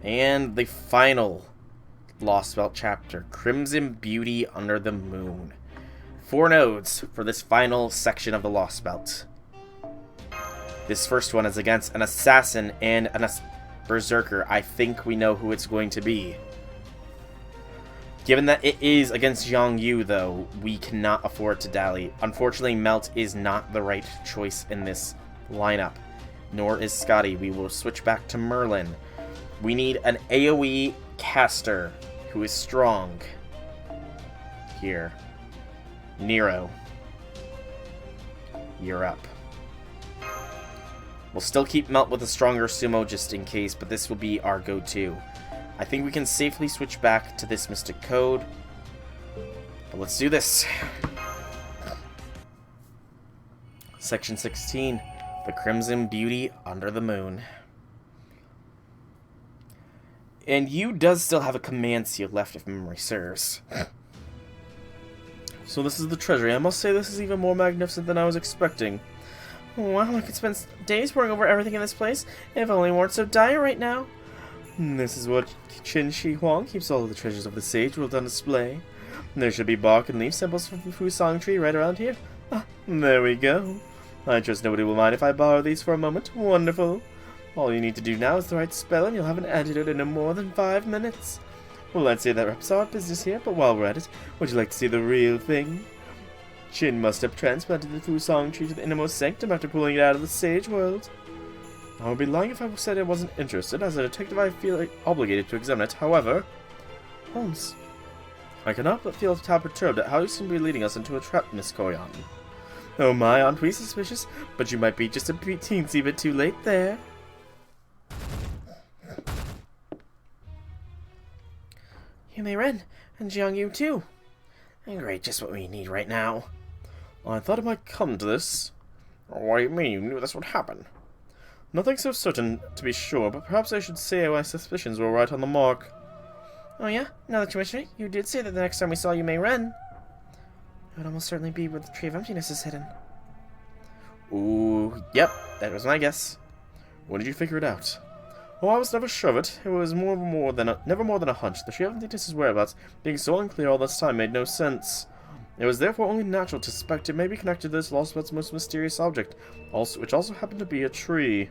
And the final Lostbelt chapter, Crimson Beauty Under the Moon. 4 nodes for this final section of the Lostbelt. This first one is against an assassin and a berserker. I think we know who it's going to be. Given that it is against Jiang Yu, though, we cannot afford to dally. Unfortunately, Melt is not the right choice in this lineup. Nor is Scotty. We will switch back to Merlin. We need an AoE caster who is strong. Here. Nero. You're up. We'll still keep Melt with a stronger sumo just in case, but this will be our go-to. I think we can safely switch back to this Mystic Code. But let's do this. Section 16. The Crimson Beauty Under the Moon. And Yu does still have a command seal left if memory serves. So this is the treasury. I must say this is even more magnificent than I was expecting. Wow, I could spend days poring over everything in this place if only weren't so dire right now. This is what Qin Shi Huang keeps all of the treasures of the sage world on display. There should be bark and leaf symbols from the Fusang tree right around here. Ah, there we go. I trust nobody will mind if I borrow these for a moment. Wonderful. All you need to do now is the right spell and you'll have an antidote in no more than 5 minutes. Well, let's say that wraps our business here, but while we're at it, would you like to see the real thing? Qin must have transplanted the Fusang tree to the innermost sanctum after pulling it out of the sage world. I would be lying if I said I wasn't interested. As a detective, I feel obligated to examine it. However, Holmes, I cannot but feel a tad perturbed at how you seem to be leading us into a trap, Miss Koyan. Oh my, aren't we suspicious? But you might be just a teensy bit too late there. Yume Ren, and Jiang Yu too. Great, just what we need right now. I thought it might come to this. What do you mean you knew this would happen? Nothing so certain, to be sure, but perhaps I should say my suspicions were right on the mark. Oh yeah? Now that you mention it, you did say that the next time we saw Yume Ren, it would almost certainly be where the Tree of Emptiness is hidden. Ooh, yep, that was my guess. When did you figure it out? Oh, I was never sure of it. It was never more than a hunch. The Tree of Emptiness's whereabouts, being so unclear all this time, made no sense. It was therefore only natural to suspect it may be connected to this Lostbelt's most mysterious object, which also happened to be a tree.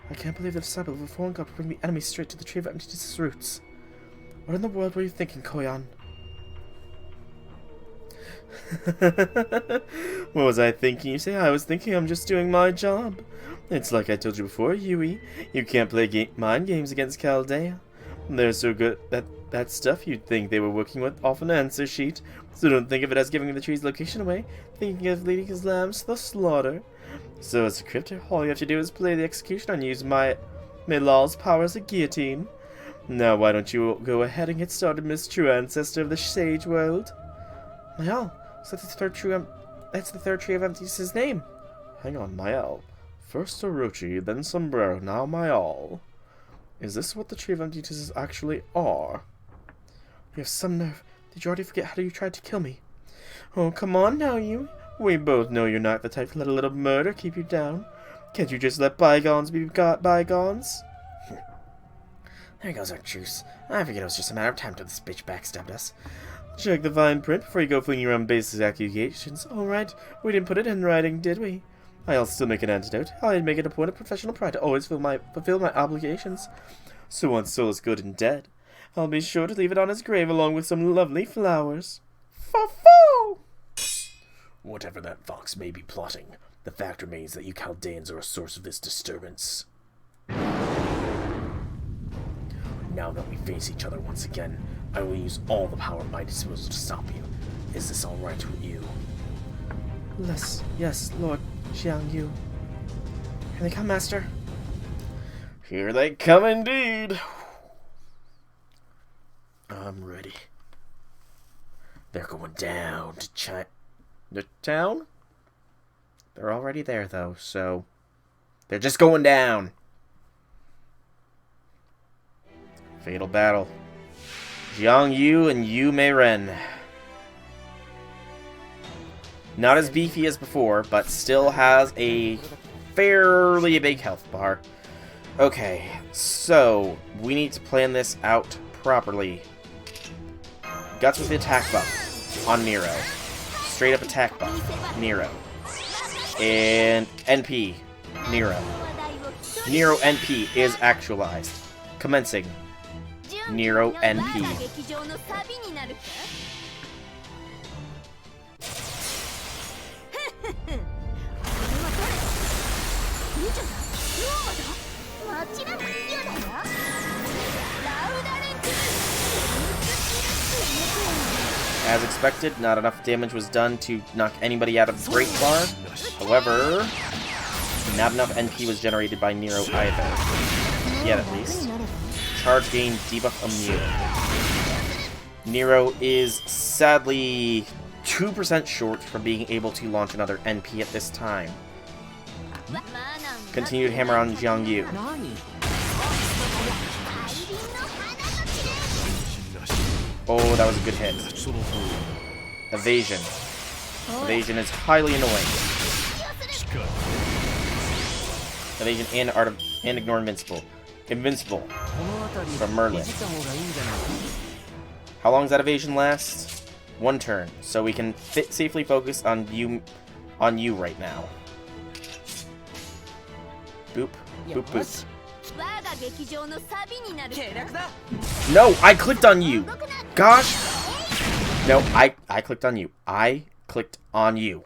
I can't believe the disciple of a foreign god would bring the enemy straight to the Tree of Emptiness's roots. What in the world were you thinking, Koyan? What was I thinking? You say I was thinking I'm just doing my job. It's like I told you before, Yui. You can't play mind games against Chaldea. They're so good at that stuff you'd think they were working with off an answer sheet. So don't think of it as giving the tree's location away. Thinking of leading his lambs to the slaughter. So as a crypto, all you have to do is play the execution and use my Milal's power as a guillotine. Now why don't you go ahead and get started, Miss True Ancestor of the Sage World? Mayal, so that's the third Tree of Emptiness's name. Hang on, Mayal. First Orochi, then Sombrero, now Mayal. Is this what the Tree of Emptinesses actually are? You have some nerve. Did you already forget how you tried to kill me? Oh, come on now, you. We both know you're not the type to let a little murder keep you down. Can't you just let bygones be bygones? There goes our truce. I figured it was just a matter of time till this bitch backstabbed us. Check the fine print before you go flinging around baseless accusations. Alright, we didn't put it in writing, did we? I'll still make an antidote. I'd make it a point of professional pride to always fulfill my obligations. So once Soul is good and dead, I'll be sure to leave it on his grave along with some lovely flowers. Fo-fo! Whatever that fox may be plotting, the fact remains that you Chaldeans are a source of this disturbance. Now that we face each other once again, I will use all the power at my disposal to stop you. Is this all right with you? Yes, Lord Jiang Yu. Here they come, Master. Here they come indeed. I'm ready. They're going down to the town? They're already there, though, so they're just going down. Fatal battle. Jiang Yu and Yume Ren. Not as beefy as before, but still has a fairly big health bar. Okay, so we need to plan this out properly. Guts with the attack buff on Nero. Straight up attack buff, Nero. And NP, Nero. Nero NP is actualized. Commencing. Nero NP. As expected, not enough damage was done to knock anybody out of the Great Bar. However, not enough NP was generated by Nero either. Yet, at least. Charge gain, debuff immune. Nero is sadly 2% short from being able to launch another NP at this time. Continued hammer on Jiangyu. Oh, that was a good hit. Evasion. Evasion is highly annoying. Evasion and ignore invincible. Invincible from Merlin. How long does that evasion last? 1 turn. So we can safely focus on you right now. Boop. Boop boop. No, I clicked on you. Gosh. No, I clicked on you. I clicked on you.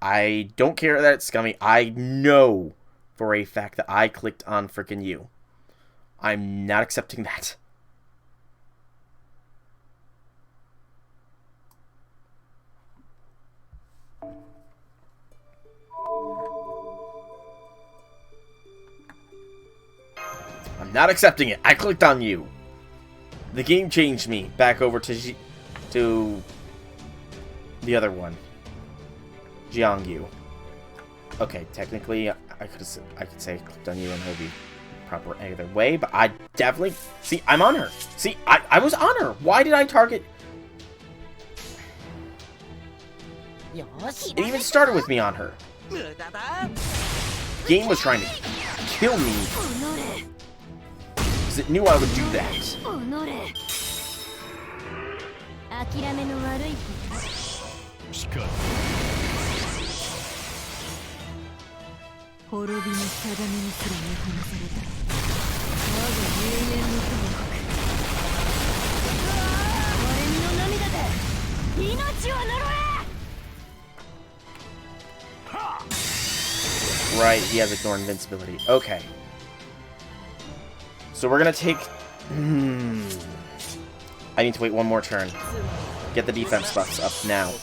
I don't care that it's scummy. I know for a fact that I clicked on frickin' you. I'm not accepting that. I'm not accepting it. I clicked on you. The game changed me back over to the other one. Jiangyu. Okay, technically, I could say I clicked on you and it would be proper either way, but I definitely... See, I'm on her. See, I was on her. Why did I target... It even started with me on her. Game was trying to kill me. Because it knew I would do that. Right, he has ignore invincibility. Okay. So we're gonna take... I need to wait 1 more turn. Get the defense buffs up now.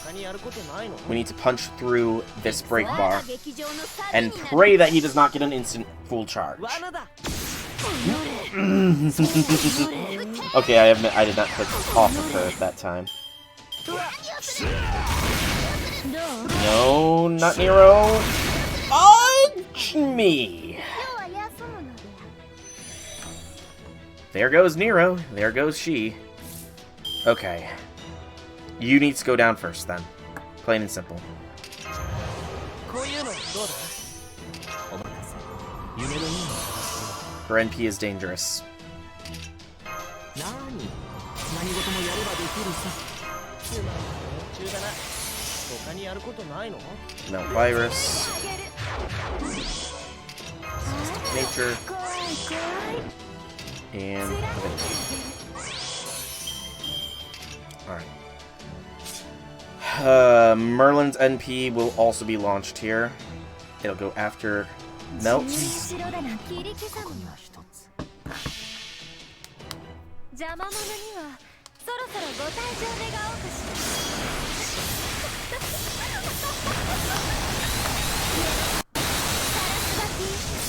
We need to punch through this break bar and pray that he does not get an instant full charge. Okay, I admit I did not click off of her at that time. No, not Nero. Fudge me. There goes Nero. There goes she. Okay. You need to go down first, then. Plain and simple. Her NP is dangerous. No virus. Nature. And alright. Merlin's NP will also be launched here. It'll go after Melt.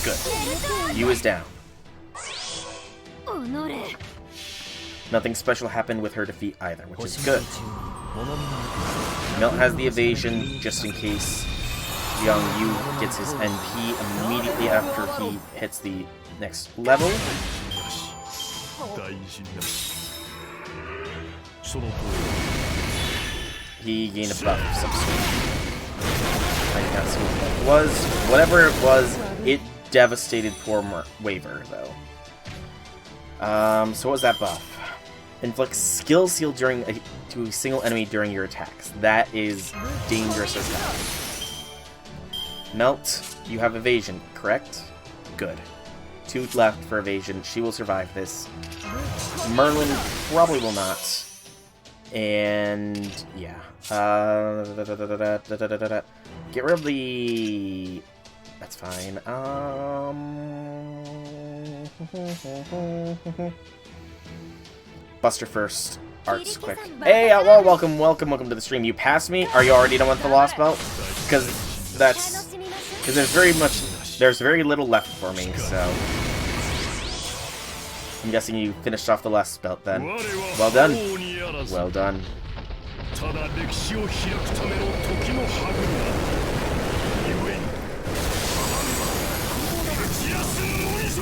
Good. You is down. Nothing special happened with her defeat either, which is good. Melt has the evasion, just in case Jiangyu gets his NP immediately after he hits the next level. He gained a buff of some sort. I did not see what that was. Whatever it was, It devastated poor Waver, though. So what was that buff? Inflicts skill seal to a single enemy during your attacks. That is dangerous as hell. Melt, you have evasion, correct? Good. 2 left for evasion. She will survive this. Merlin probably will not. And yeah. Get rid of the... That's fine. Buster first. Arts quick. Hey, Outlaw, welcome to the stream. You passed me? Are you already done with the Lostbelt? Because there's very little left for me, so I'm guessing you finished off the Lostbelt then. Well done. Well done.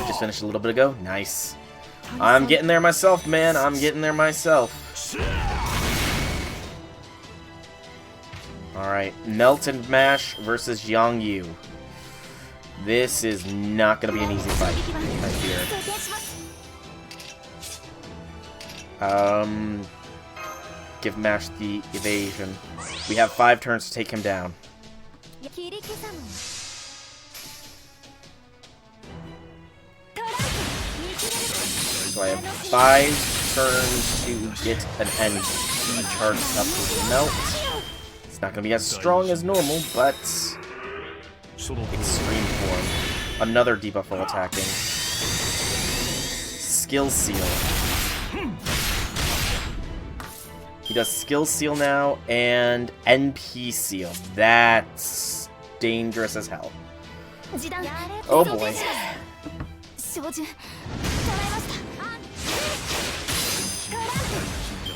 Just finished a little bit ago. Nice. I'm getting there myself, man. I'm getting there myself. Alright, Melt and Mash versus Yang Yu. This is not going to be an easy fight, I fear. Give Mash the evasion. We have 5 turns to take him down. So I have 5 turns to get an NP charged up with Melt. It's not going to be as strong as normal, but extreme form. Another debuff while attacking. Skill Seal. He does Skill Seal now, and NP Seal. That's dangerous as hell. Oh boy.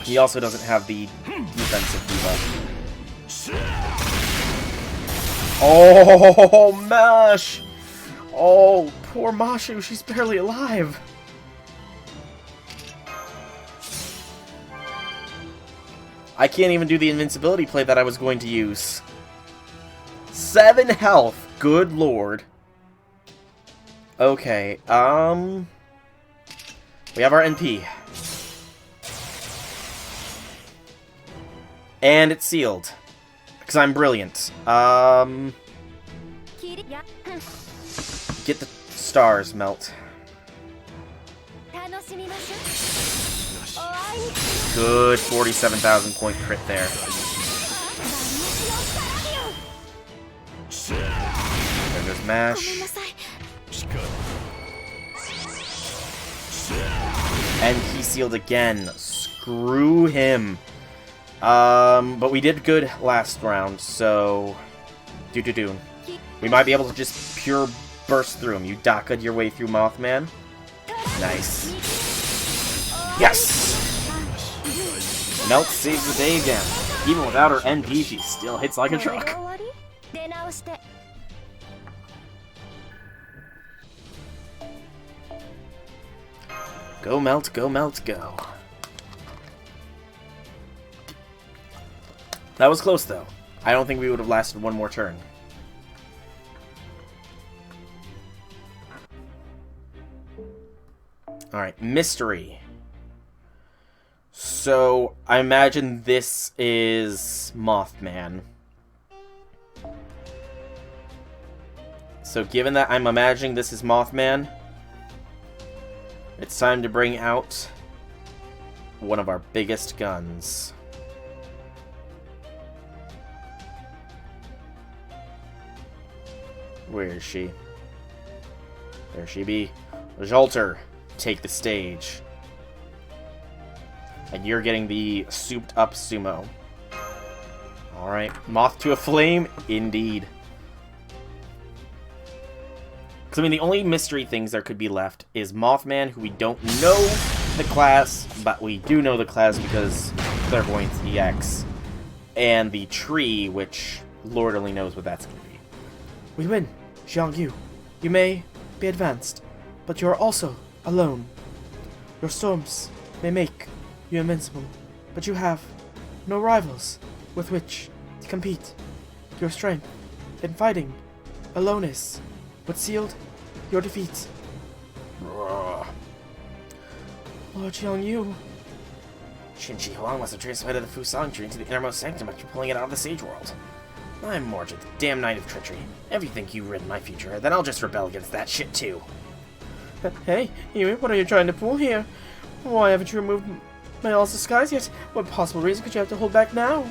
He also doesn't have the defensive debuff. Oh, Mash! Oh, poor Mashu, she's barely alive. I can't even do the invincibility play that I was going to use. 7 health, good lord. Okay, we have our NP. And it's sealed. Because I'm brilliant. Get the stars, Melt. Good 47,000 point crit there. There goes Mash. And he sealed again. Screw him. But we did good last round, so... Do. We might be able to just pure burst through him. You Daka'd your way through Mothman. Nice. Yes! Melt saves the day again. Even without her NP, she still hits like a truck. Go Melt, go Melt, go. That was close, though. I don't think we would have lasted one more turn. Alright, Mystery. So, I imagine this is Mothman. So, given that I'm imagining this is Mothman, it's time to bring out one of our biggest guns. Where is she? There she be. Jolter, take the stage. And you're getting the souped-up sumo. Alright, Moth to a Flame? Indeed. Because, I mean, the only mystery things there could be left is Mothman, who we don't know the class, but we do know the class because Clairvoyance EX. And the tree, which Lord only knows what that's going to be. We win, Xiang Yu. You may be advanced, but you are also alone. Your storms may make you invincible, but you have no rivals with which to compete. Your strength in fighting alone is what sealed your defeat. Lord Xiangyu. Qin Huang must have translated the Fusang tree into the innermost sanctum after pulling it out of the Sage World. I'm Mordred, the damn Knight of Treachery. If you think you've ridden my future, then I'll just rebel against that shit too. Hey, Yui, what are you trying to pull here? Why haven't you removed my all disguise yet? What possible reason could you have to hold back now?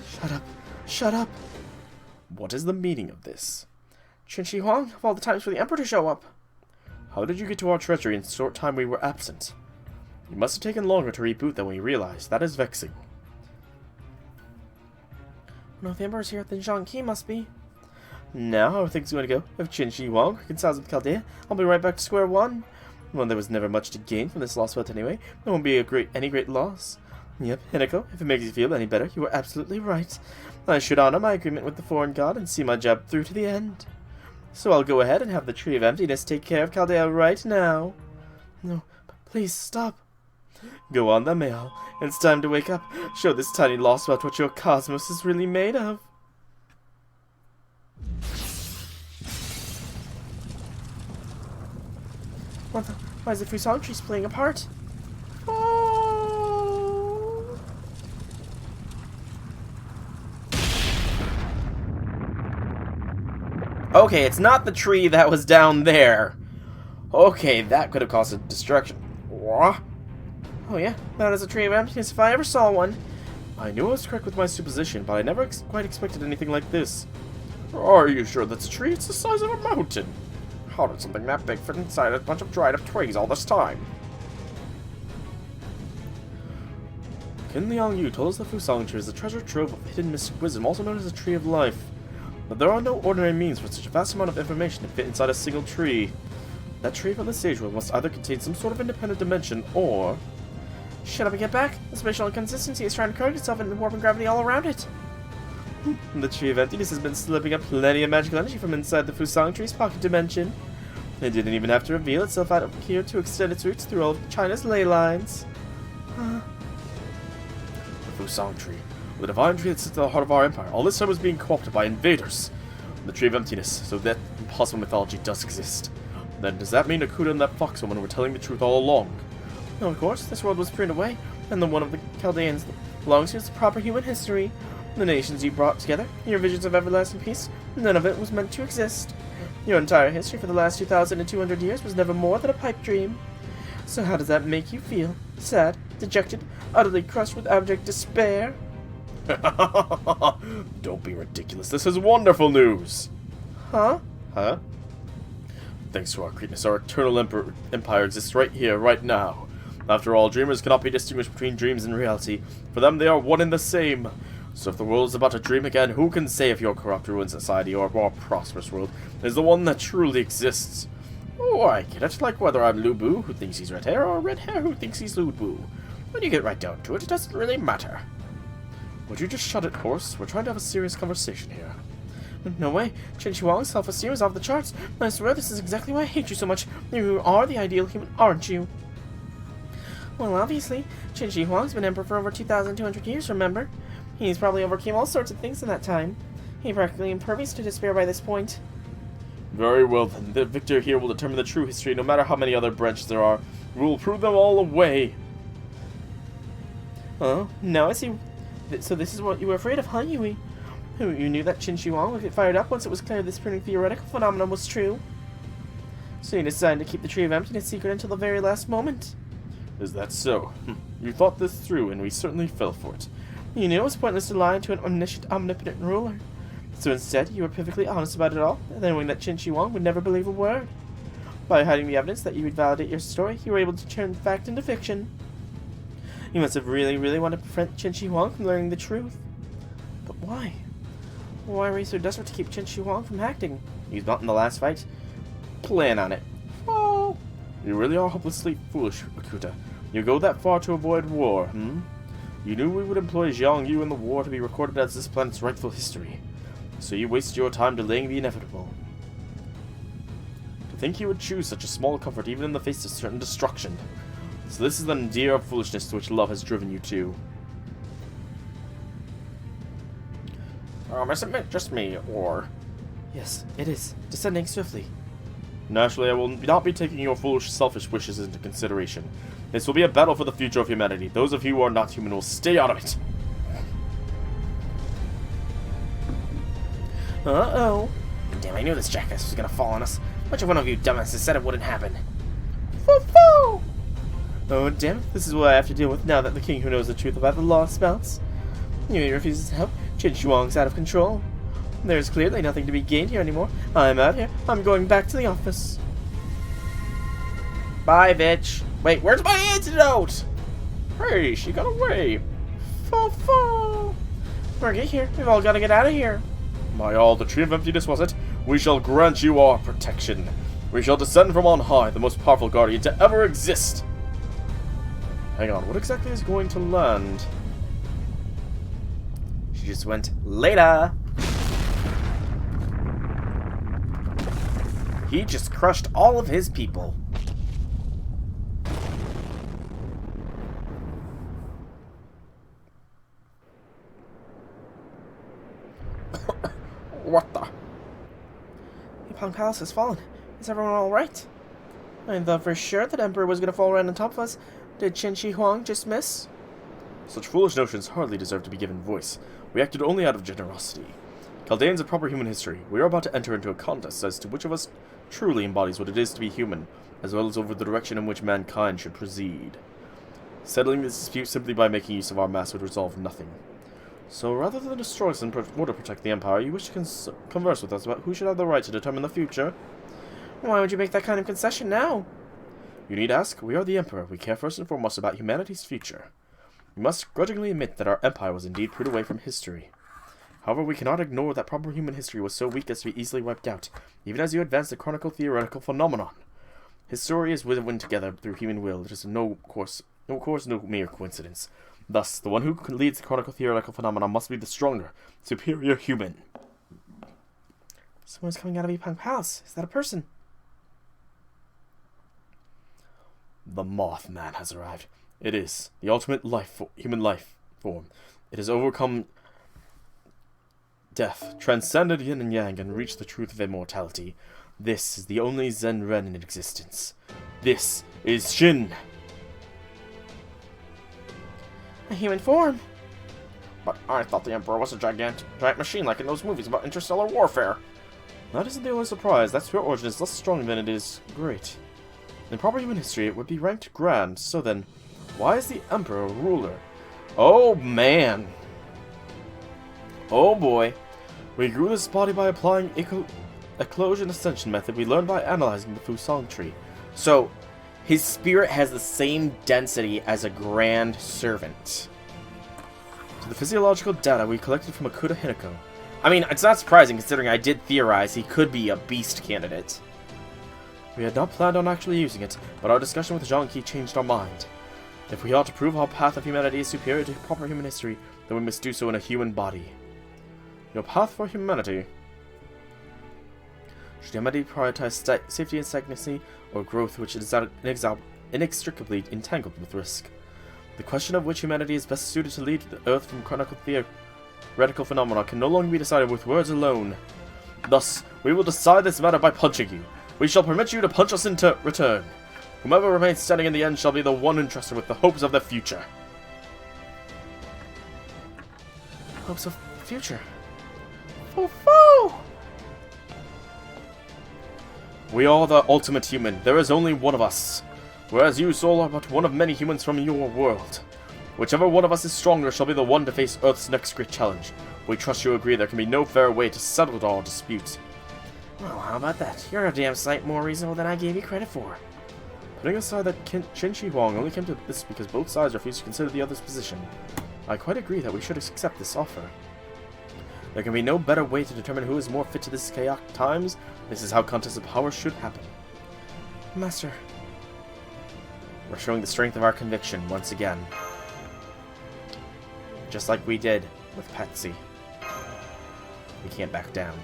Shut up. Shut up. What is the meaning of this? Qin Huang, of all the times for the Emperor to show up. How did you get to our treachery in the short time we were absent? You must have taken longer to reboot than we realized. That is vexing. No, if the Emperor's here, then Zhang Qi must be. Now, how are things going to go? If Qin Huang reconciles with Chaldea, I'll be right back to square one. Well, there was never much to gain from this Lostbelt anyway. There won't be any great loss. Yep, Hinako, if it makes you feel any better, you were absolutely right. I should honor my agreement with the foreign god and see my job through to the end. So I'll go ahead and have the Tree of Emptiness take care of Chaldea right now. No, please stop. Go on then, Mayal. It's time to wake up. Show this tiny Lostbelt what your cosmos is really made of. Why is the Fusang tree playing a part? Oh. Okay, it's not the tree that was down there. Okay, that could have caused a destruction. What? Oh yeah, that is a tree of emptiness if I ever saw one. I knew I was correct with my supposition, but I never quite expected anything like this. Are you sure that's a tree? It's the size of a mountain. How did something that big fit inside a bunch of dried up twigs all this time? Qin Liangyu told us the Fusang tree is a treasure trove of hidden mystic wisdom, also known as a tree of life. But there are no ordinary means for such a vast amount of information to fit inside a single tree. That tree from the Sage World must either contain some sort of independent dimension, or... Shut up and get back! The spatial inconsistency is trying to correct itself and warping gravity all around it. The Tree of Emptiness has been slipping up plenty of magical energy from inside the Fusang tree's pocket dimension. It didn't even have to reveal itself out of here to extend its roots through all of China's ley lines. The Fusang tree, the divine tree that sits at the heart of our empire, all this time was being co-opted by invaders. The Tree of Emptiness, so that impossible mythology does exist. Then does that mean Akuda and that foxwoman were telling the truth all along? No, of course, this world was pruned away, and the one of the Chaldeans belongs to its proper human history. The nations you brought together, your visions of everlasting peace, none of it was meant to exist. Your entire history for the last 2,200 years was never more than a pipe dream. So how does that make you feel? Sad, dejected, utterly crushed with abject despair? Don't be ridiculous. This is wonderful news. Huh? Huh? Thanks to our greatness, our eternal empire exists right here, right now. After all, dreamers cannot be distinguished between dreams and reality. For them, they are one and the same. So if the world is about to dream again, who can say if your corrupt, ruined society or more prosperous world is the one that truly exists? Oh, I get it. Like whether I'm Lu Bu, who thinks he's red hair, or red hair, who thinks he's Lu Bu. When you get right down to it, it doesn't really matter. Would you just shut it, horse? We're trying to have a serious conversation here. No way. Qin Huang's self-esteem is off the charts. I swear this is exactly why I hate you so much. You are the ideal human, aren't you? Well, obviously, Qin Huang's been emperor for over 2,200 years, remember? He's probably overcame all sorts of things in that time. He's practically impervious to despair by this point. Very well, then. The victor here will determine the true history, no matter how many other branches there are. We will prove them all away. Oh, now I see. So this is what you were afraid of, huh, Yui? You knew that Qin Huang would get fired up once it was clear this printing theoretical phenomenon was true. So you decided to keep the Tree of Emptiness secret until the very last moment. Is that so? You thought this through, and we certainly fell for it. You knew it was pointless to lie to an omniscient, omnipotent ruler. So instead, you were perfectly honest about it all, knowing that Qin Huang would never believe a word. By hiding the evidence that you would validate your story, you were able to turn fact into fiction. You must have really wanted to prevent Qin Huang from learning the truth. But why? Why were you so desperate to keep Qin Huang from acting? He's not in the last fight. Plan on it. Oh, you really are hopelessly foolish, Akuta. You go that far to avoid war, You knew we would employ Zhang Yu in the war to be recorded as this planet's rightful history. So you wasted your time delaying the inevitable. To think you would choose such a small comfort even in the face of certain destruction. So this is the nadir of foolishness to which love has driven you to. Isn't it just me, or... Yes, it is. Descending swiftly. Naturally, I will not be taking your foolish, selfish wishes into consideration. This will be a battle for the future of humanity. Those of you who are not human will stay out of it. Uh-oh. Damn, I knew this jackass was gonna fall on us. Which one of you dumbasses said it wouldn't happen? Foo-foo! Oh, damn it. This is what I have to deal with now that the king who knows the truth about the Lostbelts. Yui refuses to help. Qin Shi Huang's out of control. There's clearly nothing to be gained here anymore. I'm out here. I'm going back to the office. Bye, bitch. Wait, where's my antidote? Hey, she got away. Foo-foo! We're here. We've all got to get out of here. By all, the Tree of Emptiness was it? We shall grant you our protection. We shall descend from on high, the most powerful guardian to ever exist. Hang on, what exactly is going to land? She just went, later. He just crushed all of his people. What the? Yupang Palace has fallen. Is everyone alright? I thought for sure that Emperor was going to fall right on top of us. Did Qin Shi Huang just miss? Such foolish notions hardly deserve to be given voice. We acted only out of generosity. Chaldeans of proper human history, we are about to enter into a contest as to which of us truly embodies what it is to be human, as well as over the direction in which mankind should proceed. Settling this dispute simply by making use of our mass would resolve nothing. So rather than destroy us in order to protect the Empire, you wish to converse with us about who should have the right to determine the future? Why would you make that kind of concession now? You need ask. We are the Emperor. We care first and foremost about humanity's future. We must grudgingly admit that our empire was indeed put away from history. However, we cannot ignore that proper human history was so weak as to be easily wiped out, even as you advance the chronicle theoretical phenomenon. History is woven together through human will. It is no mere coincidence. Thus, the one who leads the chronicle theoretical phenomenon must be the stronger, superior human. Someone's coming out of Yupang Palace. Is that a person? The Mothman has arrived. It is the ultimate human life form. It has overcome death, transcended yin and yang, and reached the truth of immortality. This is the only Zen Ren in existence. This is Shin. A human form. But I thought the Emperor was a giant machine like in those movies about interstellar warfare. That isn't the only surprise. That spirit origin is less strong than it is great. In proper human history, it would be ranked grand. So then, why is the Emperor a ruler? Oh man. Oh boy. We grew this body by applying eclosion ascension method we learned by analyzing the Fusang tree. So, his spirit has the same density as a grand servant. To the physiological data we collected from Akuta Hinako. I mean, it's not surprising considering I did theorize he could be a beast candidate. We had not planned on actually using it, but our discussion with Zhang Qi changed our mind. If we ought to prove our path of humanity is superior to proper human history, then we must do so in a human body. Your path for humanity. Should humanity prioritize safety and stagnancy, or growth which is inextricably entangled with risk? The question of which humanity is best suited to lead the Earth from chronicle theoretical phenomena can no longer be decided with words alone. Thus, we will decide this matter by punching you. We shall permit you to punch us in return. Whomever remains standing in the end shall be the one entrusted with the hopes of the future. Hopes of the future? Foo-foo! We are the ultimate human. There is only one of us. Whereas you, Soul, are but one of many humans from your world. Whichever one of us is stronger shall be the one to face Earth's next great challenge. We trust you agree there can be no fair way to settle our dispute. Well, how about that? You're a damn sight more reasonable than I gave you credit for. Putting aside that Qin Shi Huang only came to this because both sides refused to consider the other's position, I quite agree that we should accept this offer. There can be no better way to determine who is more fit to this chaotic times. This is how contests of power should happen. Master. We're showing the strength of our conviction once again. Just like we did with Patsy. We can't back down.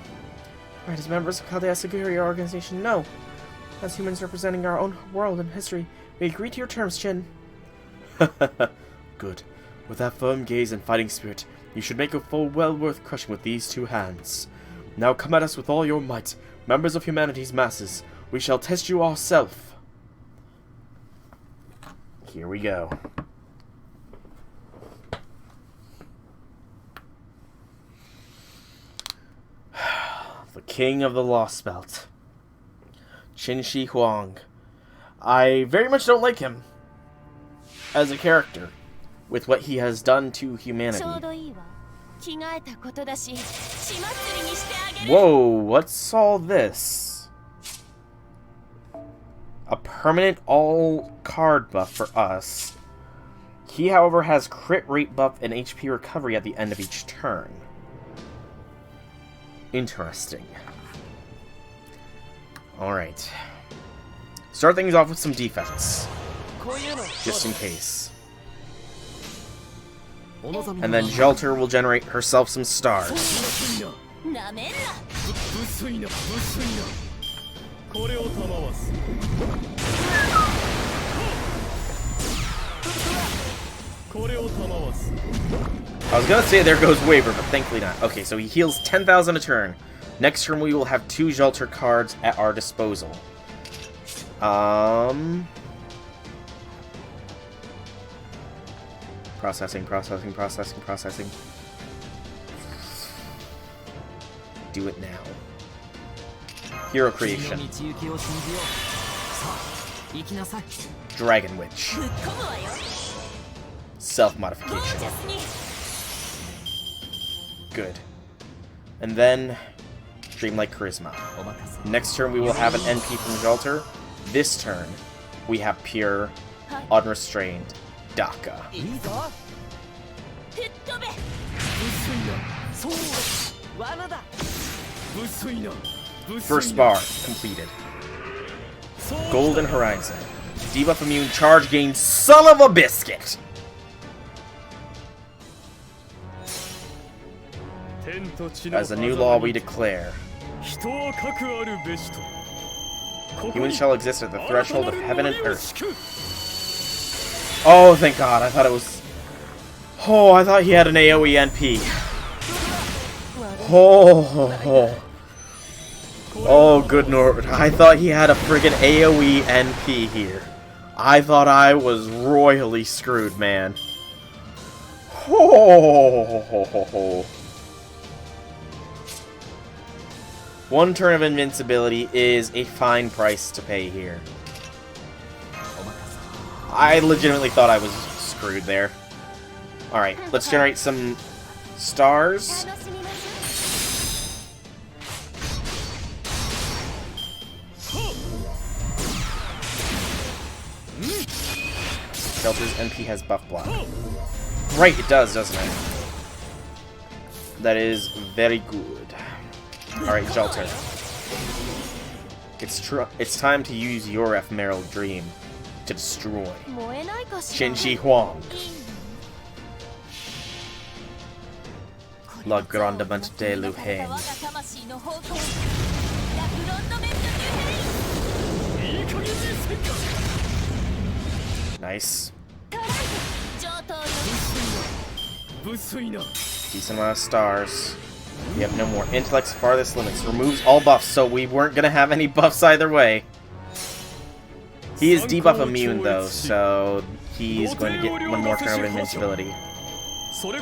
Right, as members of Chaldea Security Organization, no. As humans representing our own world and history, we agree to your terms, Chin. Good. With that firm gaze and fighting spirit, you should make a foe well worth crushing with these two hands. Now come at us with all your might, members of humanity's masses. We shall test you ourself. Here we go. The King of the Lostbelt. Qin Shi Huang. I very much don't like him as a character with what he has done to humanity. Whoa, what's all this? A permanent all card buff for us. He, however, has crit rate buff and HP recovery at the end of each turn. Interesting. Alright. Start things off with some defense. Just in case. And then Jelter will generate herself some stars. I was gonna say there goes Waver, but thankfully not. Okay, so he heals 10,000 a turn. Next turn we will have 2 Jelter cards at our disposal. Processing. Do it now. Hero creation. Dragon Witch. Self-modification. Good. And then Dreamlike Charisma. Next turn we will have an NP from Jelter. This turn we have pure, unrestrained Daka. First bar completed. Golden Horizon. Debuff immune, charge gain, son of a biscuit! As a new law we declare, humans shall exist at the threshold of heaven and earth. Oh, thank God, I thought it was... Oh, I thought he had an AoE NP. Oh, good Lord. I thought he had a friggin' AoE NP here. I thought I was royally screwed, man. One turn of invincibility is a fine price to pay here. I legitimately thought I was screwed there. Alright, let's generate some stars. Jelter's NP has buff block. Right, it does, doesn't it? That is very good. Alright, Jelter. It's time to use your ephemeral dream to destroy Qin Shi Huang. La Grandement de Luhain. Nice. Decent amount of stars. We have no more. Intellect's farthest limits. Removes all buffs, so we weren't going to have any buffs either way. He is debuff immune, though, so he's going to get one more turn of invincibility. So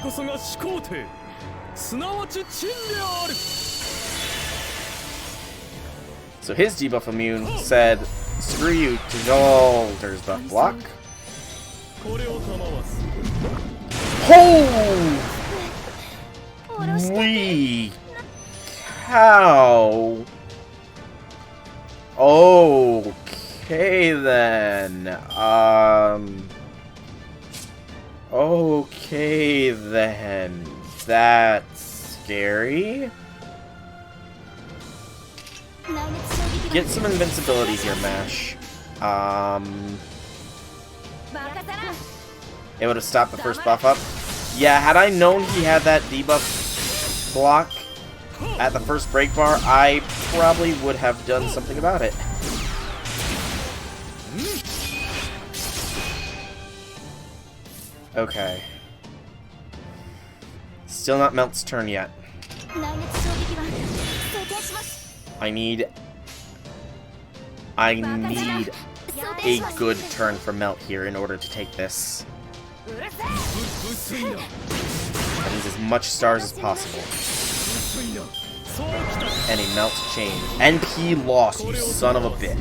his debuff immune said, screw you to Jelter's buff block. Holy cow. Okay then. Okay then. That's scary. Get some invincibility here, Mash. It would have stopped the first buff up. Yeah, had I known he had that debuff block at the first break bar, I probably would have done something about it. Okay. Still not Melt's turn yet. I need a good turn for Melt here in order to take this. I need as much stars as possible. And a Melt chain. NP lost, you son of a bitch.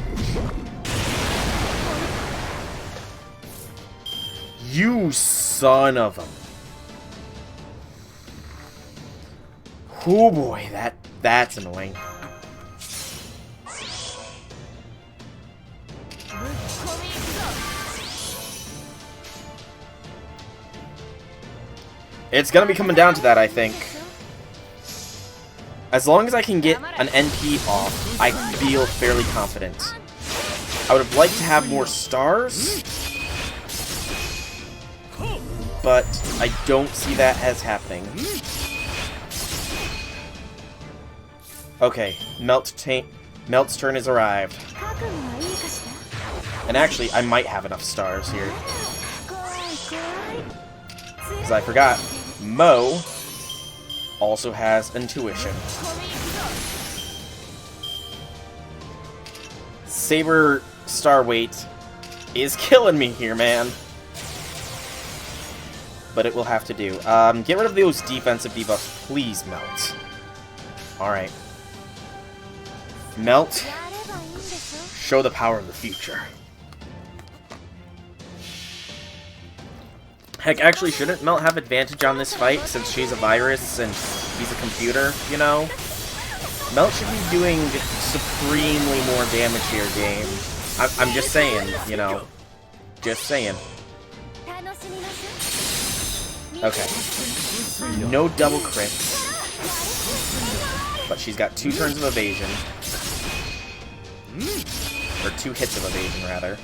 You son of a... Oh boy, that's annoying. It's gonna be coming down to that, I think. As long as I can get an NP off, I feel fairly confident. I would have liked to have more stars, but I don't see that as happening. Okay, Melt's turn has arrived. And actually, I might have enough stars here. Because I forgot, Mo also has intuition. Saber star weight is killing me here, man. But it will have to do. Get rid of those defensive debuffs, please, Melt. Alright. Melt, show the power of the future. Heck, actually, shouldn't Melt have advantage on this fight since she's a virus and he's a computer, you know? Melt should be doing supremely more damage here, game. I'm just saying, you know. Just saying. Okay. No double crits. But she's got 2 turns of evasion. Or 2 hits of evasion, rather.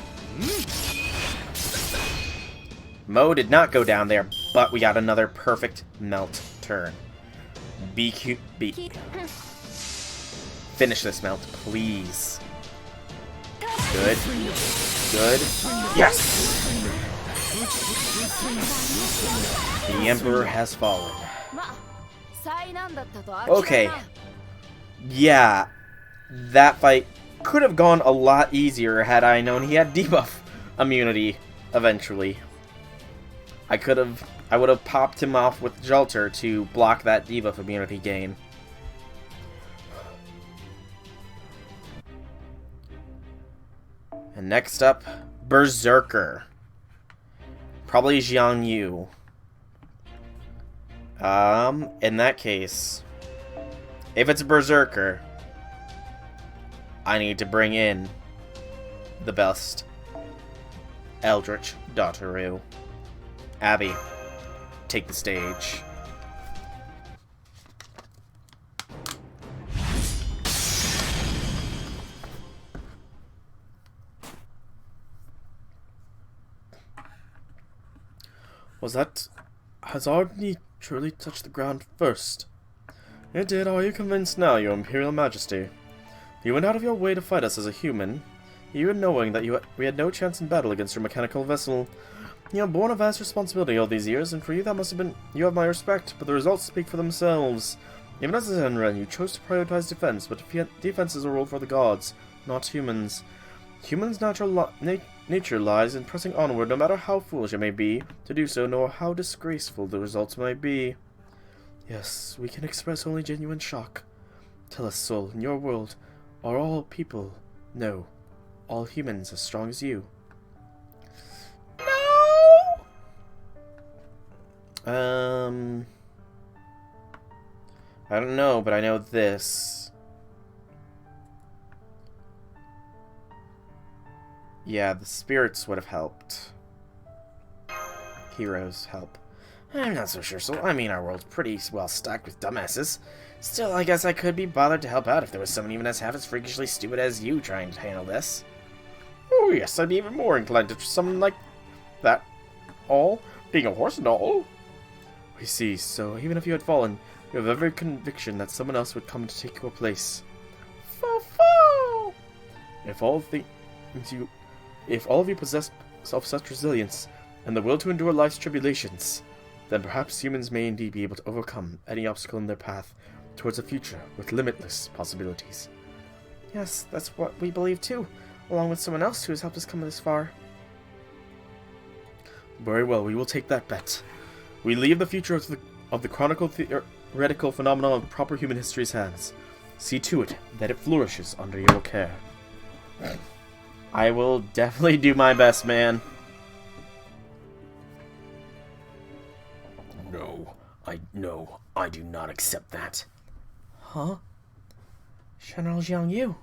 Mo did not go down there, but we got another perfect Melt turn. BQB. Finish this, Melt, please. Good. Good. Yes! The Emperor has fallen. Okay. Yeah. That fight could have gone a lot easier had I known he had debuff immunity eventually. I would have popped him off with Jolter to block that debuff immunity gain. And next up, Berserker. Probably Jiang Yu. In that case, if it's a Berserker, I need to bring in the best Eldritch Daughteru. Abby, take the stage. Has Ardney truly touched the ground first? It did. Are you convinced now, Your Imperial Majesty? You went out of your way to fight us as a human, even knowing that we had no chance in battle against your mechanical vessel. You have borne a vast responsibility all these years, and for you that must have been... You have my respect, but the results speak for themselves. Even as a Zenren, you chose to prioritize defense, but defense is a role for the gods, not humans. Humans' natural nature lies in pressing onward, no matter how foolish it may be to do so, nor how disgraceful the results might be. Yes, we can express only genuine shock. Tell us, Soul, in your world, are all people... No, all humans as strong as you? I don't know, but I know this. Yeah, the spirits would have helped. Heroes help. I'm not so sure, so I mean our world's pretty well stocked with dumbasses. Still, I guess I could be bothered to help out if there was someone even as half as freakishly stupid as you trying to handle this. Oh yes, I'd be even more inclined to someone like that. All? Being a horse and all? We see, so even if you had fallen, you have every conviction that someone else would come to take your place. Fo-fo! If all of you possess such resilience, and the will to endure life's tribulations, then perhaps humans may indeed be able to overcome any obstacle in their path towards a future with limitless possibilities. Yes, that's what we believe too, along with someone else who has helped us come this far. Very well, we will take that bet. We leave the future of the chronicle theoretical phenomenon of proper human history's hands. See to it that it flourishes under your care. I will definitely do my best, man. No, I do not accept that. Huh? General Jiang Yu.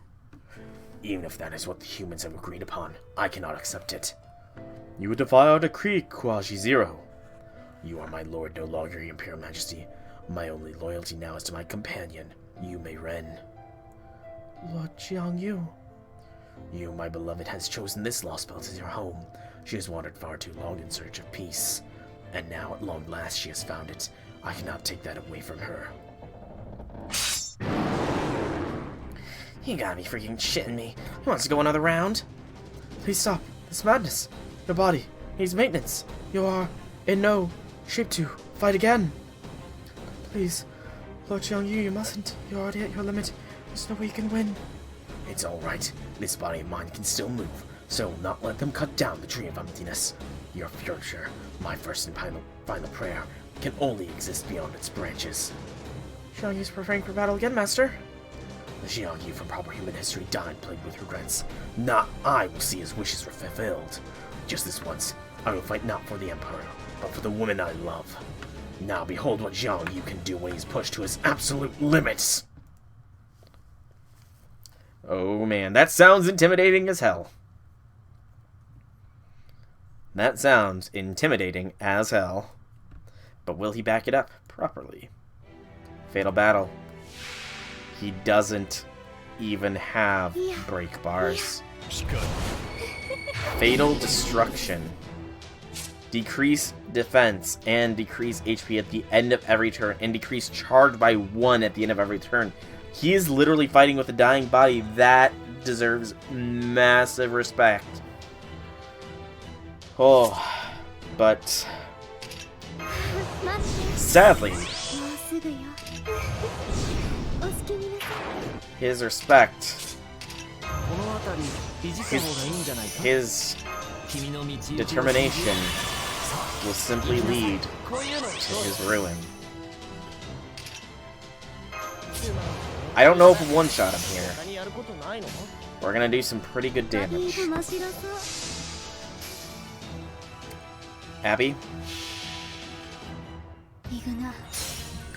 Even if that is what the humans have agreed upon, I cannot accept it. You would defy our decree, Quasi Zero. You are my lord, no longer your Imperial Majesty. My only loyalty now is to my companion, Yu Mei Ren. Lord Jiang Yu. You, my beloved, has chosen this Lostbelt as your home. She has wandered far too long in search of peace. And now, at long last, she has found it. I cannot take that away from her. You gotta be freaking shitting me. He wants to go another round? Please stop. This madness. Your body needs maintenance. You are in no shape to fight again. Please, Lord Jiang Yu, you mustn't. You're already at your limit. There's no way you can win. It's alright. This body of mine can still move, so I will not let them cut down the Tree of Emptiness. Your future, my first and final prayer, can only exist beyond its branches. Jiang Yu's preparing for battle again, Master. The Jiang Yu from proper human history died plagued with regrets. Not I will see his wishes were fulfilled. Just this once, I will fight not for the Emperor, but for the woman I love. Now behold what Jiang Yu can do when he's pushed to his absolute limits! Oh man, that sounds intimidating as hell. That sounds intimidating as hell. But will he back it up properly? Fatal Battle. He doesn't even have break bars. Fatal Destruction. Decrease defense and decrease HP at the end of every turn, and decrease charge by 1 at the end of every turn. He is literally fighting with a dying body. That deserves massive respect. Oh, but sadly, his respect, his determination will simply lead to his ruin. I don't know if we'll one-shot him here. We're gonna do some pretty good damage. Abby?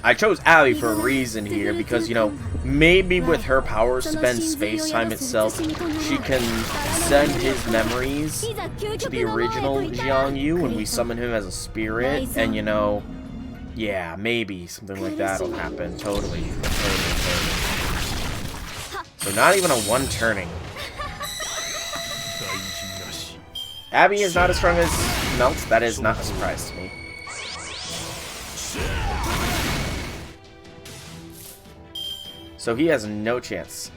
I chose Abby for a reason here because, you know, maybe with her power spend space-time itself, she can send his memories to the original Jiang Yu when we summon him as a spirit, and, you know, yeah, maybe something like that will happen. Totally. So not even a one-turning. Abby is not as strong as Melt. That is not a surprise to me. So he has no chance.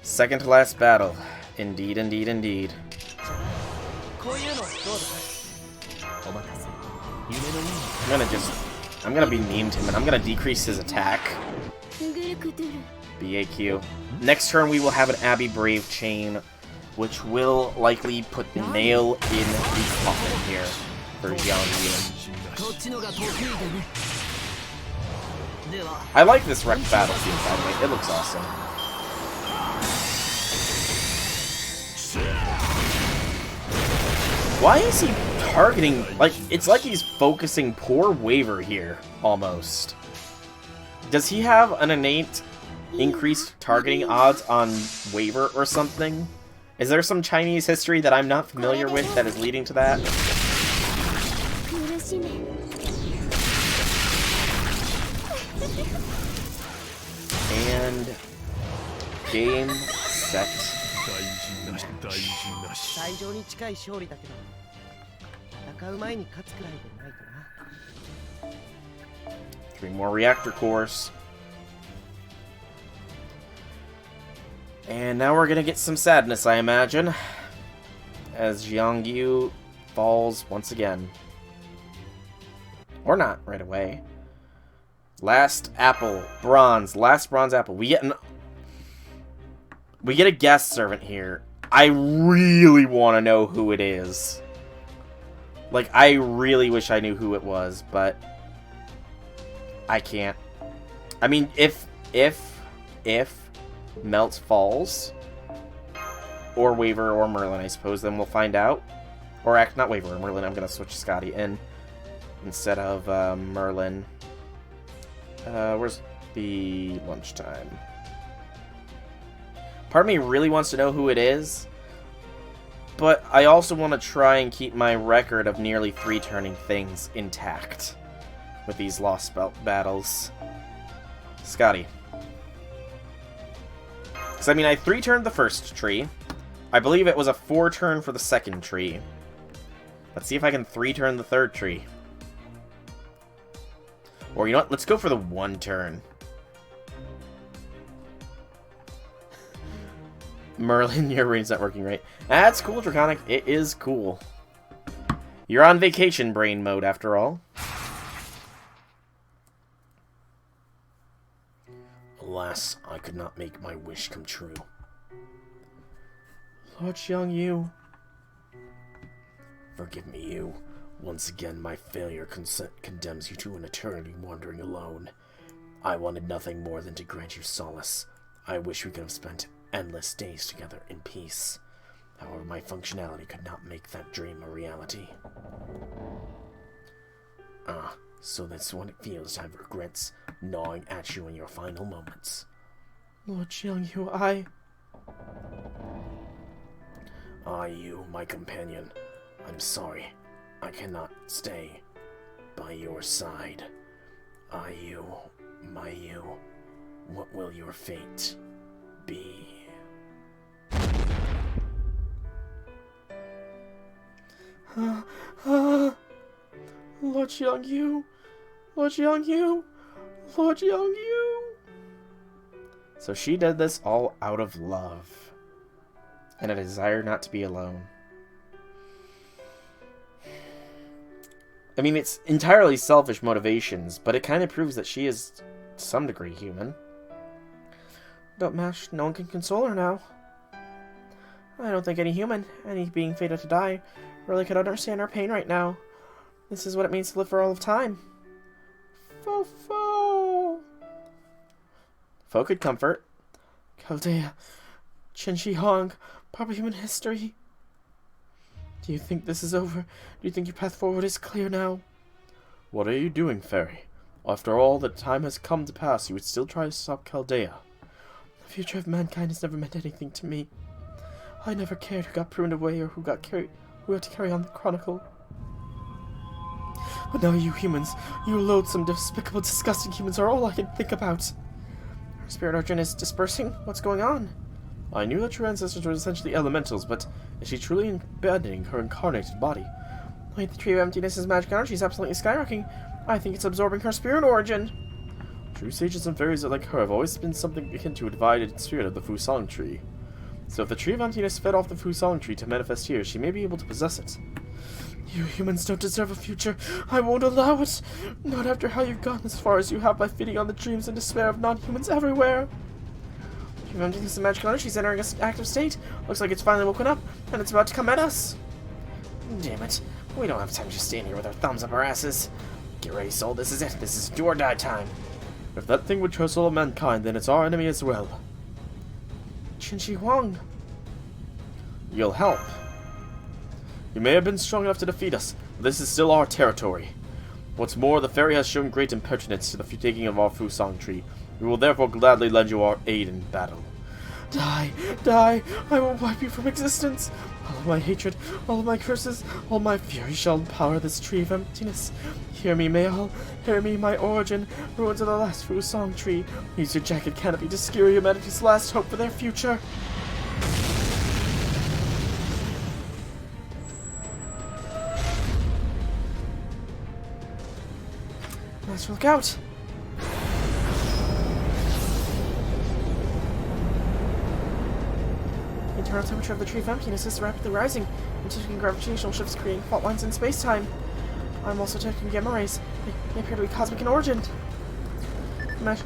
Second to last battle. Indeed, indeed, indeed. I'm gonna be mean to him, and I'm gonna decrease his attack. BAQ. Next turn we will have an Abby Brave Chain, which will likely put the nail in the coffin here for Jiang Yu. I like this wrecked battlefield, by the way. It looks awesome. Why is he targeting... Like, it's like he's focusing poor Waver here, almost. Does he have an innate increased targeting odds on Waver or something? Is there some Chinese history that I'm not familiar with that is leading to that? And game, set, match. 最上に近い勝利だけど戦う前に勝つくらいでないとな 3 more reactor cores. And now we're gonna get some sadness, I imagine, as Jiang Yu falls once again. Or not, right away. Last apple, bronze, last bronze apple. We get an... We get a guest servant here. I really want to know who it is. Like, I really wish I knew who it was, but I can't. I mean, if Melt falls, or Waver or Merlin, I suppose, then we'll find out. Or, not Waver or Merlin, I'm going to switch Scotty in instead of Merlin. Where's the lunchtime? Part of me really wants to know who it is, but I also want to try and keep my record of nearly 3-turning things intact with these Lostbelt battles. Scotty. Because, I mean, I 3-turned the first tree. I believe it was a 4-turn for the second tree. Let's see if I can 3-turn the third tree. Or, you know what? Let's go for the 1-turn. Merlin, your brain's not working right. That's cool, Draconic. It is cool. You're on vacation brain mode, after all. Alas, I could not make my wish come true. Lord Xiangyu. Forgive me, you. Once again, my failure condemns you to an eternity wandering alone. I wanted nothing more than to grant you solace. I wish we could have spent endless days together in peace. However, my functionality could not make that dream a reality. Ah, so that's what it feels to have regrets gnawing at you in your final moments. Lord Xiangyu, you, my companion. I'm sorry. I cannot stay by your side. You, my you. What will your fate be? Lord Xiangyu. Lord Xiangyu. Lord Xiangyu. So she did this all out of love and a desire not to be alone. I mean, it's entirely selfish motivations, but it kind of proves that she is, to some degree, human. Don't mash, no one can console her now. I don't think any human, any being fated to die, really could understand our pain right now. This is what it means to live for all of time. Fo. Fo could comfort. Chaldea, Chen Shi Hong, proper human history. Do you think this is over? Do you think your path forward is clear now? What are you doing, Fairy? After all that time has come to pass, you would still try to stop Chaldea. The future of mankind has never meant anything to me. I never cared who got pruned away or who had to carry on the chronicle. But now you humans, you loathsome, despicable, disgusting humans are all I can think about. Our spirit origin is dispersing? What's going on? I knew that your ancestors were essentially elementals, but is she truly abandoning her incarnated body? Wait, the Tree of Emptiness's magic energy is absolutely skyrocketing. I think it's absorbing her spirit origin. True sages and fairies like her have always been something akin to a divided spirit of the Fusang tree. So if the Tree of Emptiness fed off the Fusang tree to manifest here, she may be able to possess it. You humans don't deserve a future. I won't allow it. Not after how you've gone as far as you have by feeding on the dreams and despair of non-humans everywhere. Tree of Emptiness' magical energy is entering an active state. Looks like it's finally woken up, and it's about to come at us. Damn it. We don't have time to stand here with our thumbs up our asses. Get ready, soul. This is it. This is do or die time. If that thing would trust all of mankind, then it's our enemy as well. Qin Huang. You'll help. You may have been strong enough to defeat us, but this is still our territory. What's more, the fairy has shown great impertinence to the taking of our Fusang tree. We will therefore gladly lend you our aid in battle. Die! Die! I will wipe you from existence! All of my hatred, all of my curses, all my fury shall empower this Tree of Emptiness. Hear me, Mayal. Hear me, my origin. Ruins of the last Fusang tree. Use your jagged canopy to skewer humanity's last hope for their future. Let's look out! The internal temperature of the Tree of Emptiness is rapidly rising. I'm detecting gravitational shifts creating fault lines in space-time. I'm also detecting gamma rays. They appear to be cosmic in origin.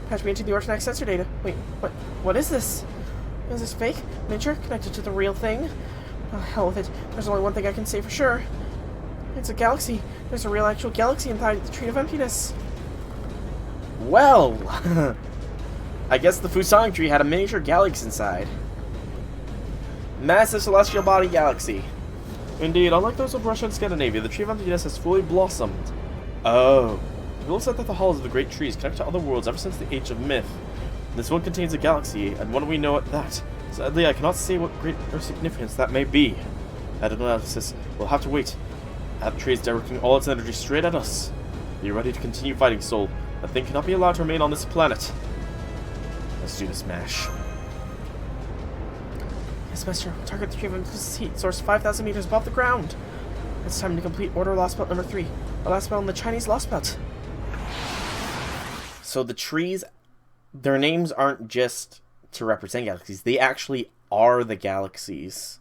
Patch me into the Ortonax sensor data. Wait, what is this? Is this fake? Miniature? Connected to the real thing? Oh, hell with it. There's only one thing I can say for sure. It's a galaxy. There's a real actual galaxy inside the Tree of Emptiness. Well, I guess the Fusang tree had a miniature galaxy inside. Massive celestial body galaxy. Indeed, unlike those of Russia and Scandinavia, the Tree of Emptiness has fully blossomed. Oh. People said that the halls of the great trees connect to other worlds ever since the Age of Myth. This one contains a galaxy, and what do we know at that? Sadly, I cannot say what great or significance that may be. At analysis, we'll have to wait. That tree is directing all its energy straight at us. Be ready to continue fighting, Soul. That thing cannot be allowed to remain on this planet. Let's do this, Mash. Yes, Master. Target the Tree of Emptiness heat source 5,000 meters above the ground. It's time to complete Order Lostbelt number 3. The last spell in the Chinese Lostbelt. So the trees, their names aren't just to represent galaxies. They actually are the galaxies.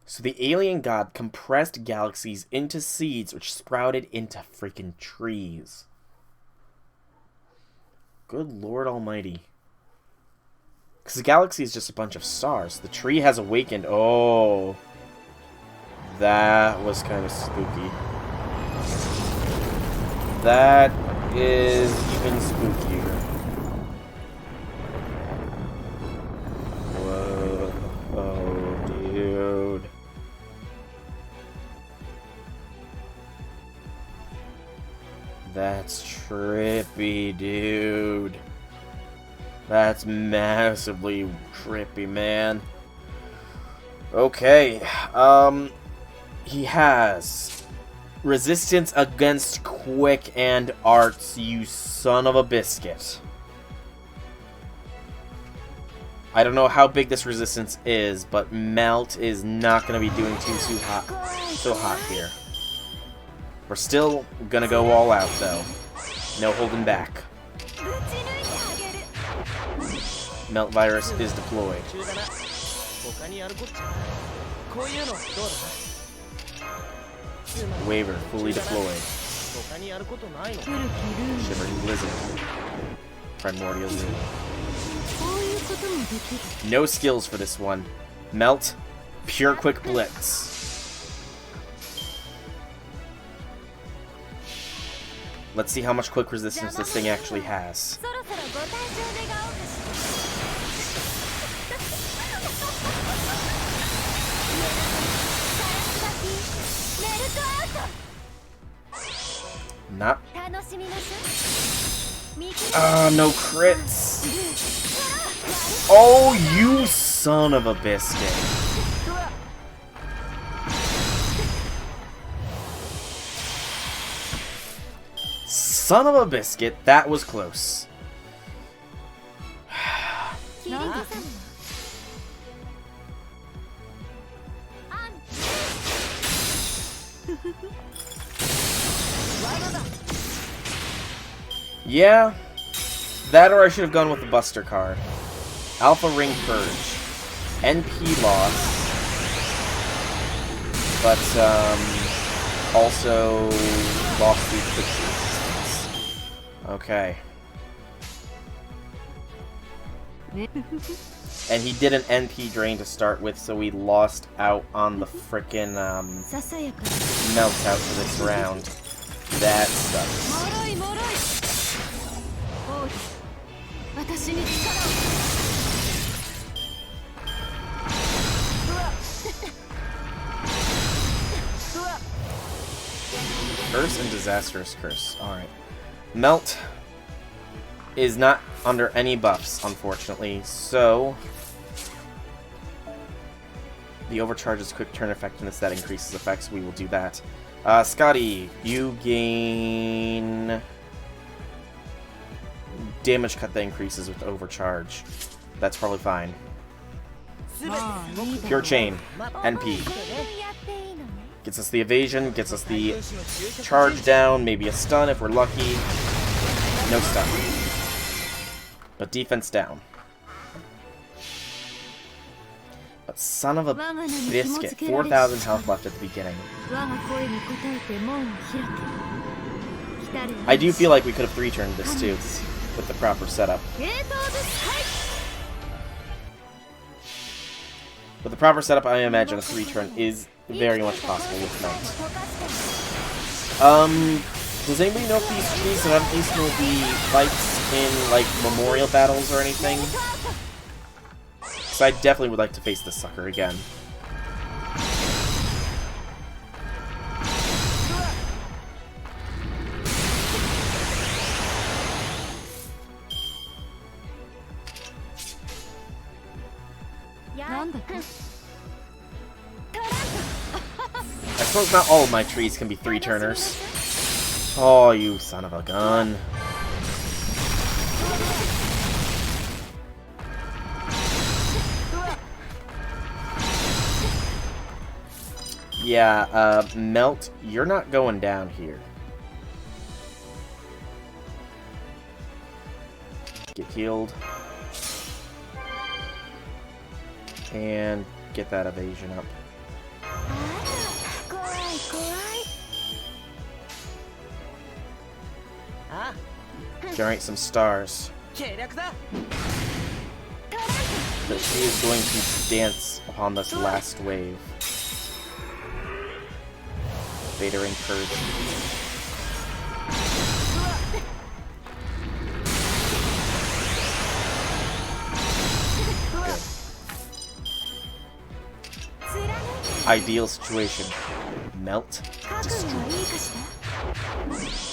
So the alien god compressed galaxies into seeds which sprouted into freaking trees. Good Lord Almighty. Because the galaxy is just a bunch of stars. The tree has awakened. Oh. That was kind of spooky. That is even spookier. Whoa. Oh, dude. That's trippy, dude. That's massively trippy, man. Okay. He has resistance against quick and arts, you son of a biscuit. I don't know how big this resistance is, but melt is not going to be doing so hot here. We're still gonna go all out, though. No holding back. Melt virus is deployed. Waver fully deployed. Shivering Blizzard. Primordial Moon. No skills for this one. Melt. Pure Quick Blitz. Let's see how much quick resistance this thing actually has. Not. No crits. Oh, you son of a biscuit. Son of a biscuit, that was close. Yeah, that or I should have gone with the Buster card. Alpha Ring Purge. NP loss. But, also lost the quick resistance. Okay. And he did an NP drain to start with, so we lost out on the frickin' melt out for this round. That sucks. Curse and Disastrous Curse. Alright. Melt is not under any buffs, unfortunately, so the overcharge's quick turn effectiveness that increases effects, we will do that. Scotty, you gain damage cut that increases with overcharge. That's probably fine. Pure Chain, NP. Gets us the evasion, gets us the charge down, maybe a stun if we're lucky. No stun. But defense down. But son of a biscuit, 4,000 health left at the beginning. I do feel like we could have 3-turned this too, with the proper setup. With the proper setup, I imagine a 3-turn is very much possible with Mount. Does anybody know if these trees have these will be fights in, like, memorial battles or anything? Because I definitely would like to face this sucker again. I suppose not all of my trees can be 3-turners. Oh, you son of a gun. Yeah, Melt, you're not going down here. Get healed. And get that evasion up. Generate some stars. But she is going to dance upon this last wave. Beta ring purge. Ideal situation. Melt. Destroy.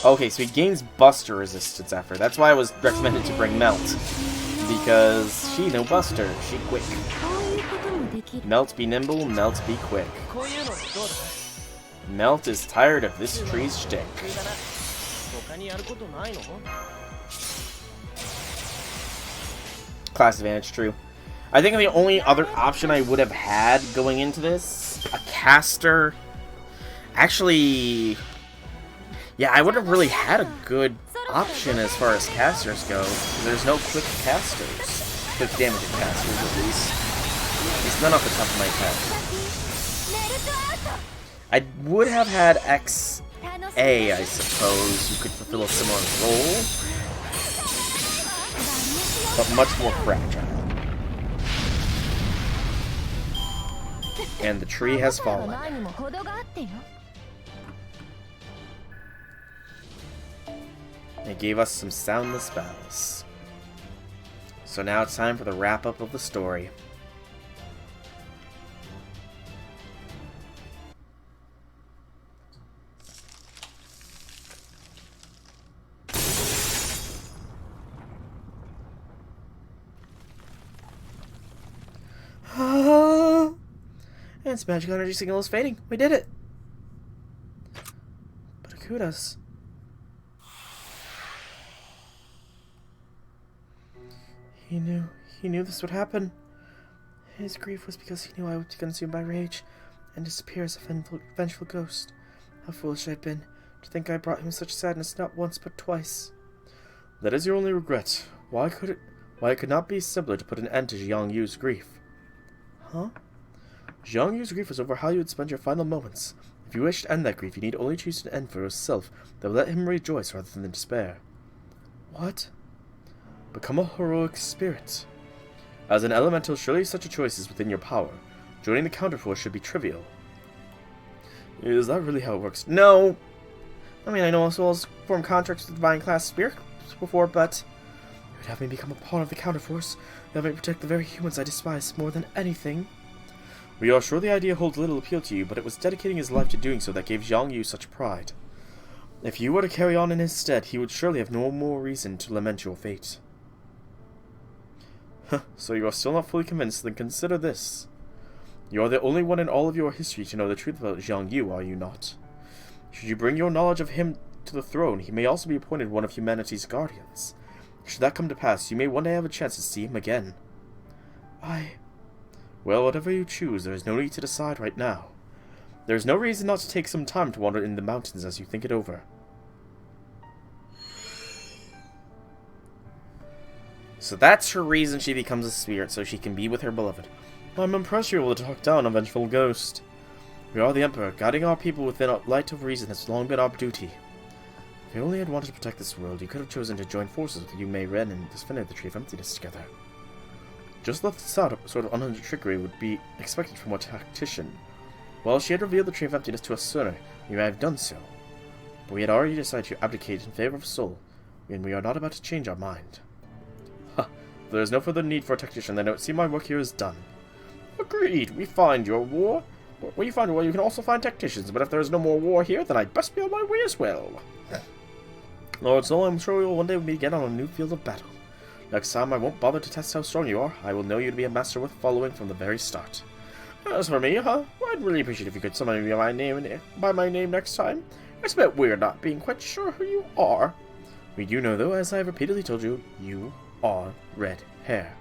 Okay, so he gains Buster resistance after. That's why I was recommended to bring Melt. Because she no Buster. She quick. Melt be nimble, Melt be quick. Melt is tired of this tree's shtick. Class advantage, true. I think the only other option I would have had going into this, a caster. Actually, yeah, I would have really had a good option as far as casters go. There's no quick casters. Quick damage casters, at least. It's none off the top of my head. I would have had XA, I suppose, who could fulfill a similar role. But much more fragile. And the tree has fallen. It gave us some soundless battles. So now it's time for the wrap-up of the story. And its magical energy signal is fading. We did it! But Akuda's. He knew this would happen. His grief was because he knew I would be consumed by rage and disappear as a vengeful ghost. How foolish I've been to think I brought him such sadness not once but twice. That is your only regret. Why it could not be simpler to put an end to Jiang Yu's grief? Huh? Jiang Yu's grief was over how you would spend your final moments. If you wish to end that grief, you need only choose an end for yourself that will let him rejoice rather than despair. What? Become a heroic spirit. As an elemental, surely such a choice is within your power. Joining the counterforce should be trivial. Is that really how it works? No! I mean, I know souls form contracts with divine class spirits before, but you would have me become a pawn of the counterforce. You have me protect the very humans I despise more than anything. We are sure the idea holds little appeal to you, but it was dedicating his life to doing so that gave Jiang Yu such pride. If you were to carry on in his stead, he would surely have no more reason to lament your fate. So you are still not fully convinced, then consider this. You are the only one in all of your history to know the truth about Jiang Yu, are you not? Should you bring your knowledge of him to the throne, he may also be appointed one of humanity's guardians. Should that come to pass, you may one day have a chance to see him again. Well, whatever you choose, there is no need to decide right now. There is no reason not to take some time to wander in the mountains as you think it over. So that's her reason she becomes a spirit, so she can be with her beloved. I'm impressed you're able to talk down a vengeful ghost. We are the Emperor. Guiding our people within a light of reason has long been our duty. If you only had wanted to protect this world, you could have chosen to join forces with Yu Mei Ren and defended the Tree of Emptiness together. Just the sort of unhinged trickery would be expected from a tactician. Well, she had revealed the tree of emptiness to us sooner. We may have done so. But we had already decided to abdicate in favor of soul, and we are not about to change our mind. Ha! If there is no further need for a tactician, then I don't see my work here is done. Agreed. We find your war. When you find war, you can also find tacticians, but if there is no more war here, then I'd best be on my way as well. Lord Soul, I'm sure we will one day meet again on a new field of battle. Next time, I won't bother to test how strong you are. I will know you to be a master worth following from the very start. As for me, I'd really appreciate if you could summon me by my name next time. It's a bit weird not being quite sure who you are. We do know, though, as I have repeatedly told you, you are red hair.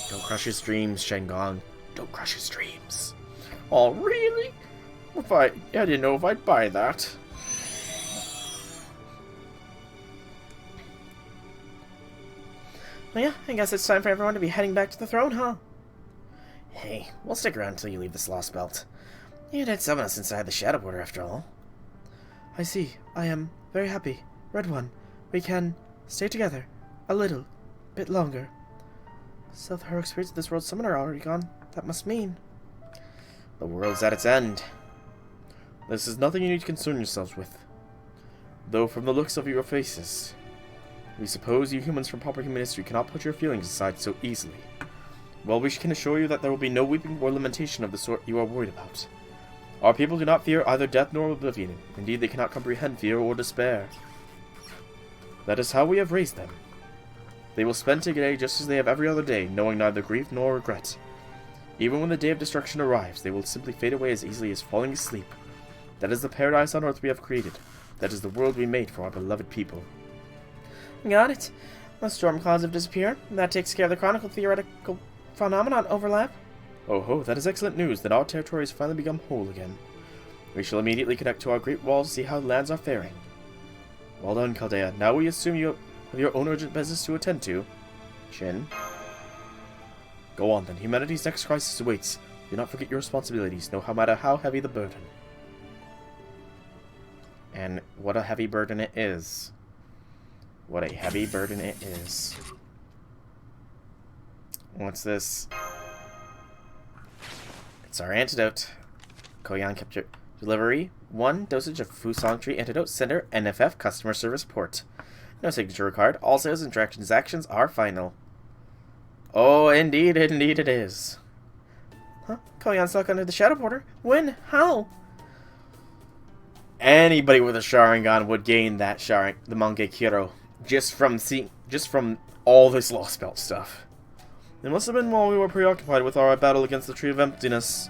Don't crush his dreams, Shengon. Don't crush his dreams. Oh, really? I didn't know if I'd buy that. Well, yeah, I guess it's time for everyone to be heading back to the throne, huh? Hey, we'll stick around until you leave this Lostbelt. You did summon us inside the Shadow Border, after all. I see. I am very happy. Red One, we can stay together a little bit longer. So her experience of this world's summoner are already gone. That must mean the world's at its end. This is nothing you need to concern yourselves with. Though from the looks of your faces, we suppose you humans from proper human history cannot put your feelings aside so easily. Well, we can assure you that there will be no weeping or lamentation of the sort you are worried about. Our people do not fear either death nor oblivion. Indeed, they cannot comprehend fear or despair. That is how we have raised them. They will spend today just as they have every other day, knowing neither grief nor regret. Even when the day of destruction arrives, they will simply fade away as easily as falling asleep. That is the paradise on earth we have created. That is the world we made for our beloved people. Got it. The storm clouds have disappeared. That takes care of the chronicle theoretical phenomenon overlap. Oh ho, that is excellent news. Then our territory has finally become whole again. We shall immediately connect to our great wall to see how the lands are faring. Well done, Chaldea. Now we assume you have your own urgent business to attend to. Shin. Go on then. Humanity's next crisis awaits. Do not forget your responsibilities, no matter how heavy the burden. And what a heavy burden it is. What a heavy burden it is. What's this? It's our antidote. Koyan kept your delivery. 1 dosage of Fusong Tree Antidote Center NFF Customer Service Port. No signature required. All sales and transactions are final. Oh, indeed it is. Huh? Koyan stuck under the Shadow Border? When? How? Anybody with a Sharingan would gain that the Mangekiro just from all this Lostbelt stuff. It must have been while we were preoccupied with our battle against the Tree of Emptiness.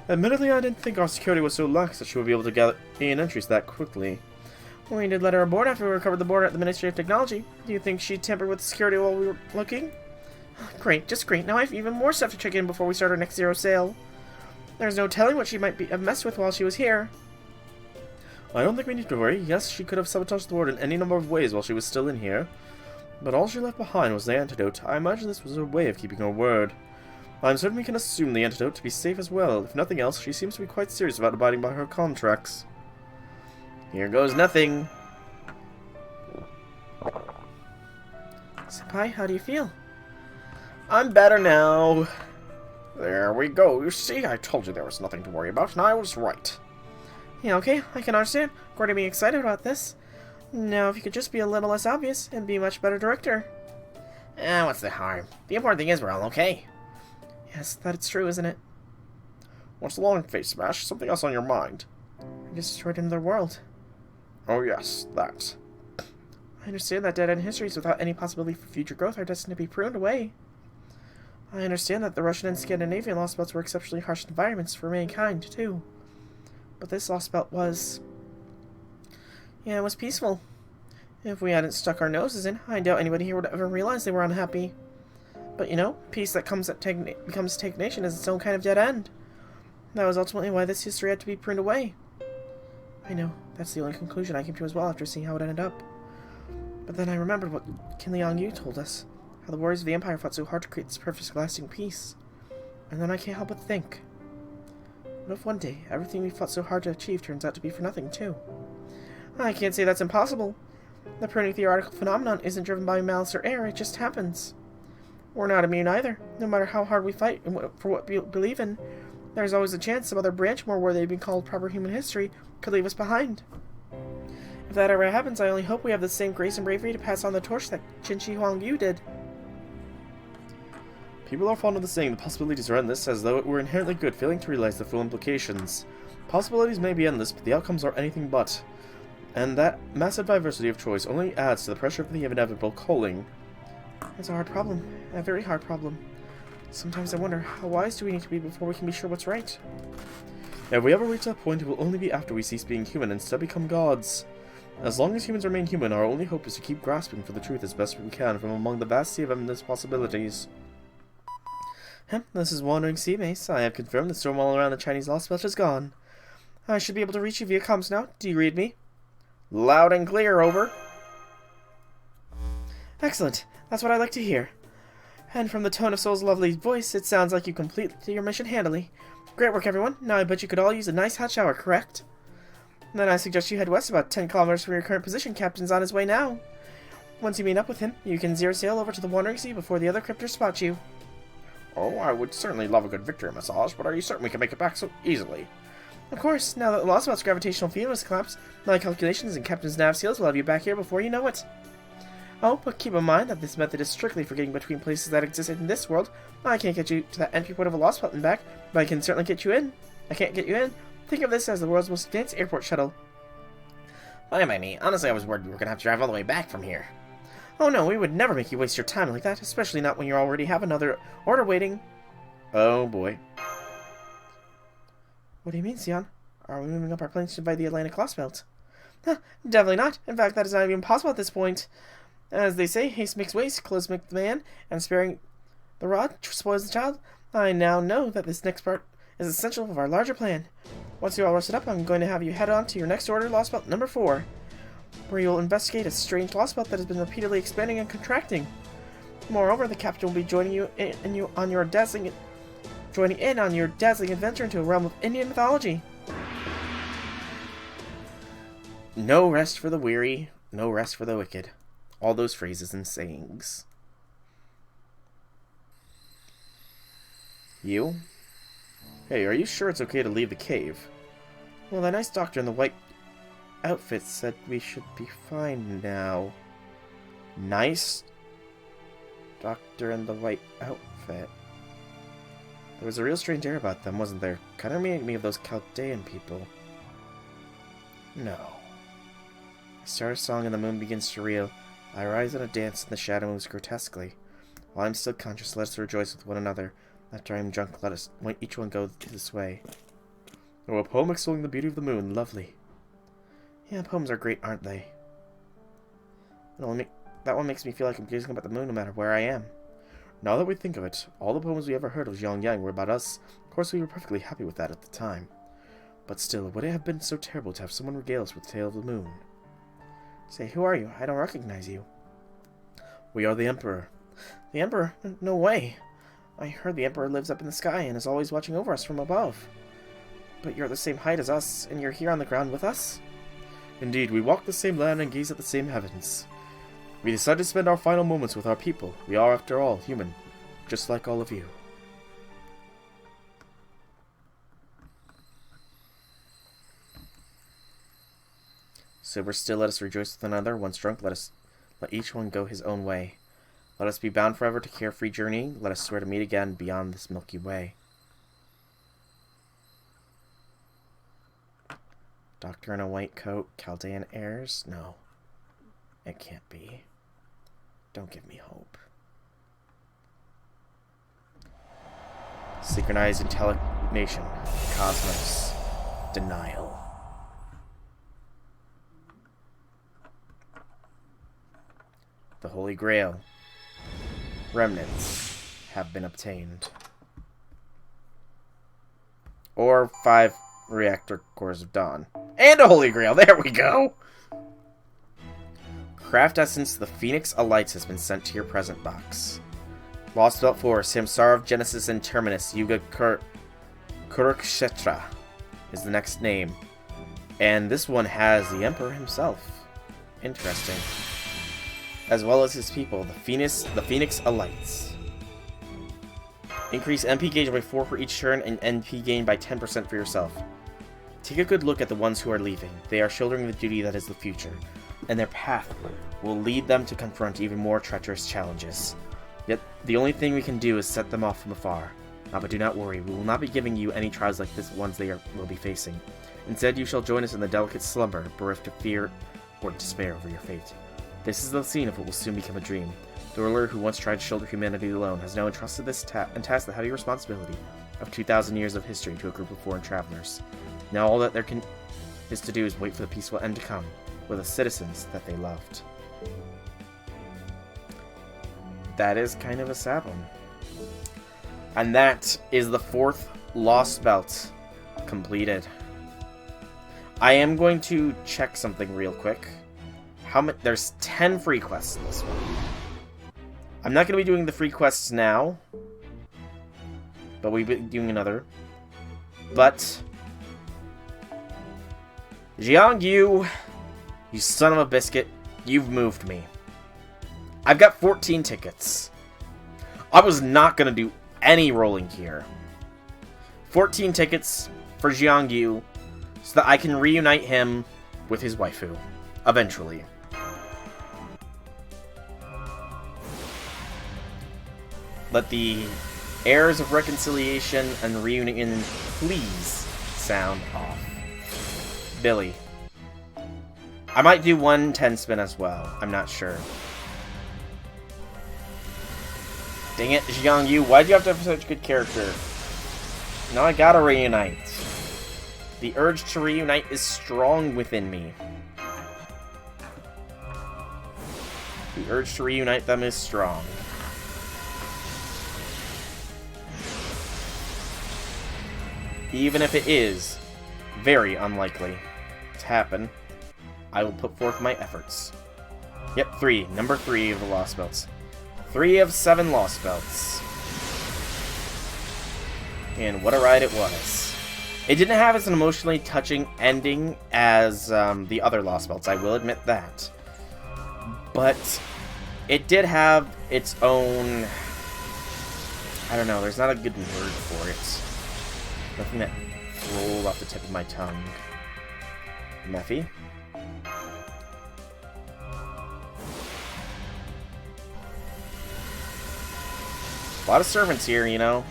Admittedly, I didn't think our security was so lax that she would be able to gain entries that quickly. We did let her aboard after we recovered the border at the Ministry of Technology. Do you think she tampered with the security while we were looking? Great, just great. Now I have even more stuff to check in before we start our next Zero sale. There's no telling what she might have messed with while she was here. I don't think we need to worry. Yes, she could have sabotaged the board in any number of ways while she was still in here. But all she left behind was the antidote. I imagine this was her way of keeping her word. I'm certain we can assume the antidote to be safe as well. If nothing else, she seems to be quite serious about abiding by her contracts. Here goes nothing. Senpai, how do you feel? I'm better now. There we go. You see, I told you there was nothing to worry about, and I was right. Yeah, okay, I can understand. Going to be excited about this. Now, if you could just be a little less obvious, and be a much better director. What's the harm? The important thing is we're all okay. Yes, that's true, isn't it? What's the long face, Smash? Something else on your mind? I just destroyed another world. Oh yes, that. I understand that dead-end histories without any possibility for future growth are destined to be pruned away. I understand that the Russian and Scandinavian Lostbelts were exceptionally harsh environments for mankind, too. But this Lostbelt was... yeah, it was peaceful. If we hadn't stuck our noses in, I doubt anybody here would ever realize they were unhappy. But you know, peace that becomes stagnation is its own kind of dead end. That was ultimately why this history had to be pruned away. I know, that's the only conclusion I came to as well after seeing how it ended up. But then I remembered what Qin Liang Yu told us, how the warriors of the Empire fought so hard to create this perfect lasting peace. And then I can't help but think, what if one day, everything we fought so hard to achieve turns out to be for nothing too? I can't say that's impossible. The pruning theoretical phenomenon isn't driven by malice or error, it just happens. we're not immune either. No matter how hard we fight for what we believe in, there's always a chance some other branch more worthy of being called proper human history could leave us behind. If that ever happens, I only hope we have the same grace and bravery to pass on the torch that Qin Shi Huang Yu did. People are fond of the saying the possibilities are endless, as though it were inherently good, failing to realize the full implications. Possibilities may be endless, but the outcomes are anything but. And that massive diversity of choice only adds to the pressure of the inevitable calling. It's a hard problem, a very hard problem. Sometimes I wonder, how wise do we need to be before we can be sure what's right? If we ever reach that point, it will only be after we cease being human and instead become gods. As long as humans remain human, our only hope is to keep grasping for the truth as best we can from among the vast sea of endless possibilities. This is Wandering Sea Mace. I have confirmed the storm all around the Chinese Lostbelt is gone. I should be able to reach you via comms now. Do you read me? Loud and clear, over. Excellent. That's what I like to hear. And from the tone of Soul's lovely voice, it sounds like you completed your mission handily. Great work, everyone. Now I bet you could all use a nice hot shower, correct? Then I suggest you head west about 10 kilometers from your current position. Captain's on his way now. Once you meet up with him, you can zero sail over to the Wandering Sea before the other cryptors spot you. Oh, I would certainly love a good victory massage, but are you certain we can make it back so easily? Of course, now that the Lostbelt's gravitational field has collapsed, my calculations and Captain's nav seals will have you back here before you know it. Oh, but keep in mind that this method is strictly for getting between places that exist in this world. I can't get you to that entry point of a Lostbelt and back, but I can certainly get you in. I can't get you in. Think of this as the world's most advanced airport shuttle. Fine by me. Honestly, I was worried we were going to have to drive all the way back from here. Oh no, we would never make you waste your time like that, especially not when you already have another order waiting. Oh boy. What do you mean, Sion? Are we moving up our planes to invade the Atlantic Lostbelt? Definitely not. In fact, that is not even possible at this point. As they say, haste makes waste, clothes make the man, and sparing the rod spoils the child. I now know that this next part is essential of our larger plan. Once you're all rested up, I'm going to have you head on to your next order, Lostbelt number 4, where you'll investigate a strange Lostbelt that has been repeatedly expanding and contracting. Moreover, the captain will be joining in on your dazzling adventure into a realm of Indian mythology. No rest for the weary, no rest for the wicked. All those phrases and sayings. You? Hey, are you sure it's okay to leave the cave? Well, that nice doctor in the white outfit said we should be fine now. Nice? Doctor in the white outfit. There was a real strange air about them, wasn't there? Kind of reminded me of those Chaldean people. No. I start a song and the moon begins to reel. I rise in a dance and the shadow moves grotesquely. While I'm still conscious, let us rejoice with one another. After I am drunk, let each one go this way. Oh, a poem extolling the beauty of the moon. Lovely. Yeah, poems are great, aren't they? That one makes me feel like I'm gazing up at the moon no matter where I am. Now that we think of it, all the poems we ever heard of Zhang Yang were about us. Of course, we were perfectly happy with that at the time. But still, would it have been so terrible to have someone regale us with the tale of the moon? Say, who are you? I don't recognize you. We are the Emperor. The Emperor? No way. I heard the Emperor lives up in the sky and is always watching over us from above. But you're the same height as us, and you're here on the ground with us? Indeed, we walk the same land and gaze at the same heavens. We decided to spend our final moments with our people. We are, after all, human, just like all of you. Sober still, let us rejoice with one another. Once drunk, let each one go his own way. Let us be bound forever to carefree journeying. Let us swear to meet again beyond this Milky Way. Doctor in a white coat, Chaldean airs? No. It can't be. Don't give me hope. Synchronized Intellect Nation. Cosmos. Denial. The Holy Grail. Remnants have been obtained. Or 5 reactor cores of dawn. And a Holy Grail! There we go! Craft Essence, the Phoenix Alights has been sent to your present box. Lostbelt 4, Samsara of Genesis and Terminus, Yuga Kurukshetra is the next name. And this one has the Emperor himself. Interesting. As well as his people, the Phoenix Alights. Increase MP gauge by 4 for each turn and MP gain by 10% for yourself. Take a good look at the ones who are leaving. They are shouldering the duty that is the future, and their path will lead them to confront even more treacherous challenges. Yet, the only thing we can do is set them off from afar. But do not worry, we will not be giving you any trials like this ones will be facing. Instead, you shall join us in the delicate slumber, bereft of fear or despair over your fate. This is the scene of what will soon become a dream. The ruler who once tried to shoulder humanity alone has now entrusted this task the heavy responsibility of 2,000 years of history to a group of foreign travelers. Now all that there is to do is wait for the peaceful end to come, with the citizens that they loved. That is kind of a sad one. And that is the 4th Lostbelt completed. I am going to check something real quick. There's 10 free quests in this one. I'm not going to be doing the free quests now, but we'll be doing another. But Jiangyu, you son of a biscuit, you've moved me. I've got 14 tickets. I was not going to do any rolling here. 14 tickets for Jiangyu so that I can reunite him with his waifu eventually. Let the airs of reconciliation and reunion please sound off. Billy. I might do one 10 spin as well. I'm not sure. Dang it, Jiangyu, why'd you have to have such a good character? Now I gotta reunite. The urge to reunite is strong within me. The urge to reunite them is strong. Even if it is very unlikely to happen, I will put forth my efforts. Yep, 3. Number 3 of the Lostbelts. 3 of 7 Lostbelts. And what a ride it was. It didn't have as an emotionally touching ending as the other Lostbelts, I will admit that. But it did have its own... I don't know, there's not a good word for it. Nothing that rolled off the tip of my tongue. Mephi? A lot of servants here, you know.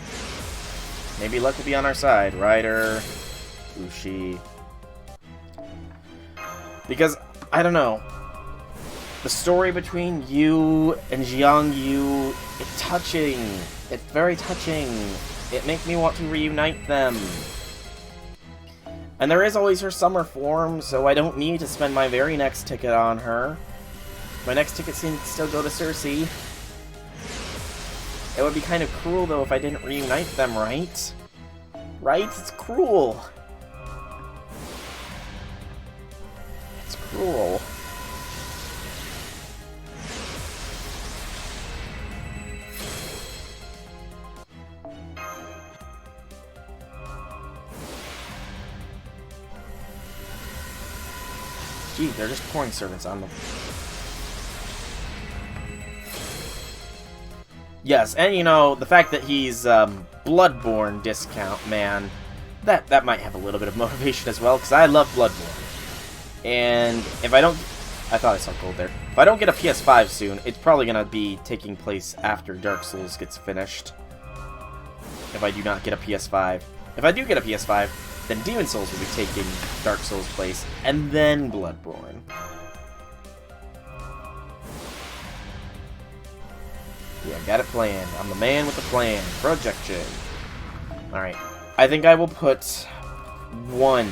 Maybe luck will be on our side. Ryder, Ushi. Because, I don't know. The story between you and Jiangyu, it's touching. It's very touching. It makes me want to reunite them. And there is always her summer form, so I don't need to spend my very next ticket on her. My next ticket can still go to Cersei. It would be kind of cruel, though, if I didn't reunite them, right? Right? It's cruel. It's cruel. Gee, they're just pouring servants on them. Yes, and you know, the fact that he's Bloodborne discount, man, that might have a little bit of motivation as well, because I love Bloodborne. And if I don't... I thought I saw gold there. If I don't get a PS5 soon, it's probably going to be taking place after Dark Souls gets finished. If I do not get a PS5. If I do get a PS5, then Demon Souls will be taking Dark Souls' place, and then Bloodborne. Yeah, got it planned. I'm the man with the plan. Projection. Alright. I think I will put one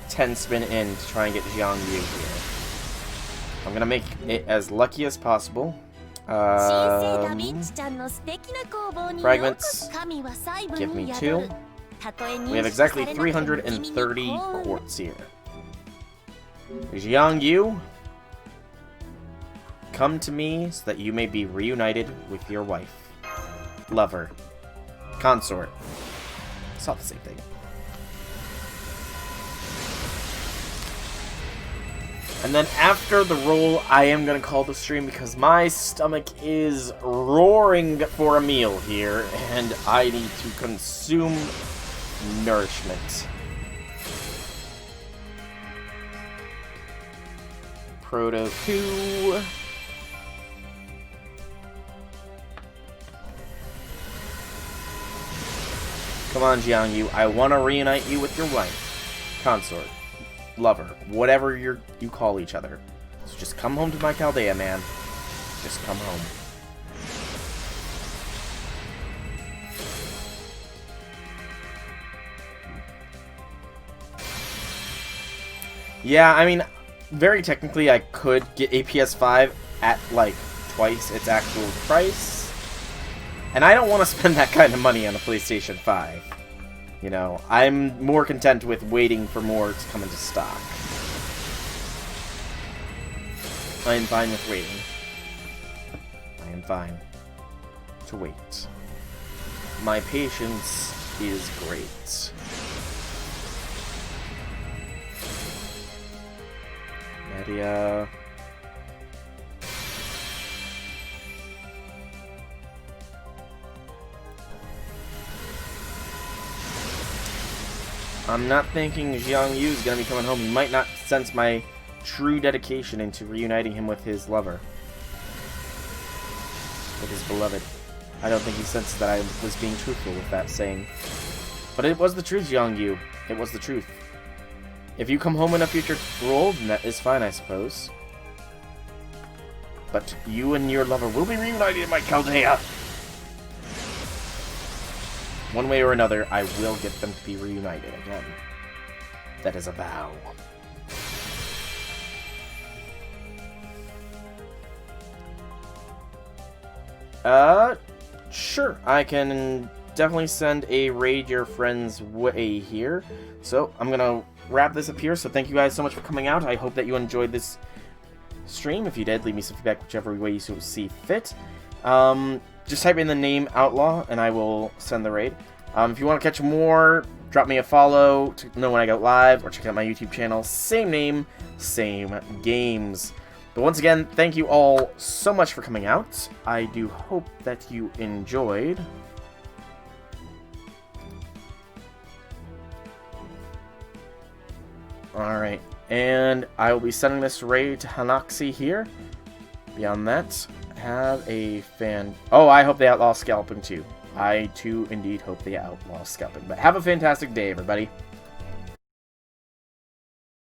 10 spin in to try and get Jiangyu here. I'm gonna make it as lucky as possible. Fragments. Give me 2. We have exactly 330 quartz here. Jiangyu, come to me so that you may be reunited with your wife. Lover. Consort. It's not the same thing. And then after the roll, I am going to call the stream because my stomach is roaring for a meal here, and I need to consume nourishment. Proto 2. Come on, Jiangyu. I want to reunite you with your wife, consort, lover, whatever you call each other. So just come home to my Chaldea, man. Just come home. Yeah, I mean, very technically I could get a PS5 at, like, twice its actual price. And I don't want to spend that kind of money on a PlayStation 5. You know, I'm more content with waiting for more to come into stock. I am fine with waiting. I am fine to wait. My patience is great. Nadia. I'm not thinking Jiang Yu is going to be coming home. He might not sense my true dedication into reuniting him with his lover. With his beloved. I don't think he senses that I was being truthful with that saying. But it was the truth, Jiang Yu. It was the truth. If you come home in a future role, then that is fine, I suppose. But you and your lover will be reunited in my Chaldea. One way or another, I will get them to be reunited again. That is a vow. Sure. I can definitely send a raid your friend's way here. So, I'm gonna wrap this up here. So, thank you guys so much for coming out. I hope that you enjoyed this stream. If you did, leave me some feedback whichever way you see fit. Just type in the name Outlaw, and I will send the raid. If you want to catch more, drop me a follow to know when I go live, or check out my YouTube channel. Same name, same games. But once again, thank you all so much for coming out. I do hope that you enjoyed. Alright, and I will be sending this raid to Hanaxi here. Beyond that, have a fan... Oh, I hope they outlaw scalping too. I too indeed hope they outlaw scalping. But have a fantastic day, everybody.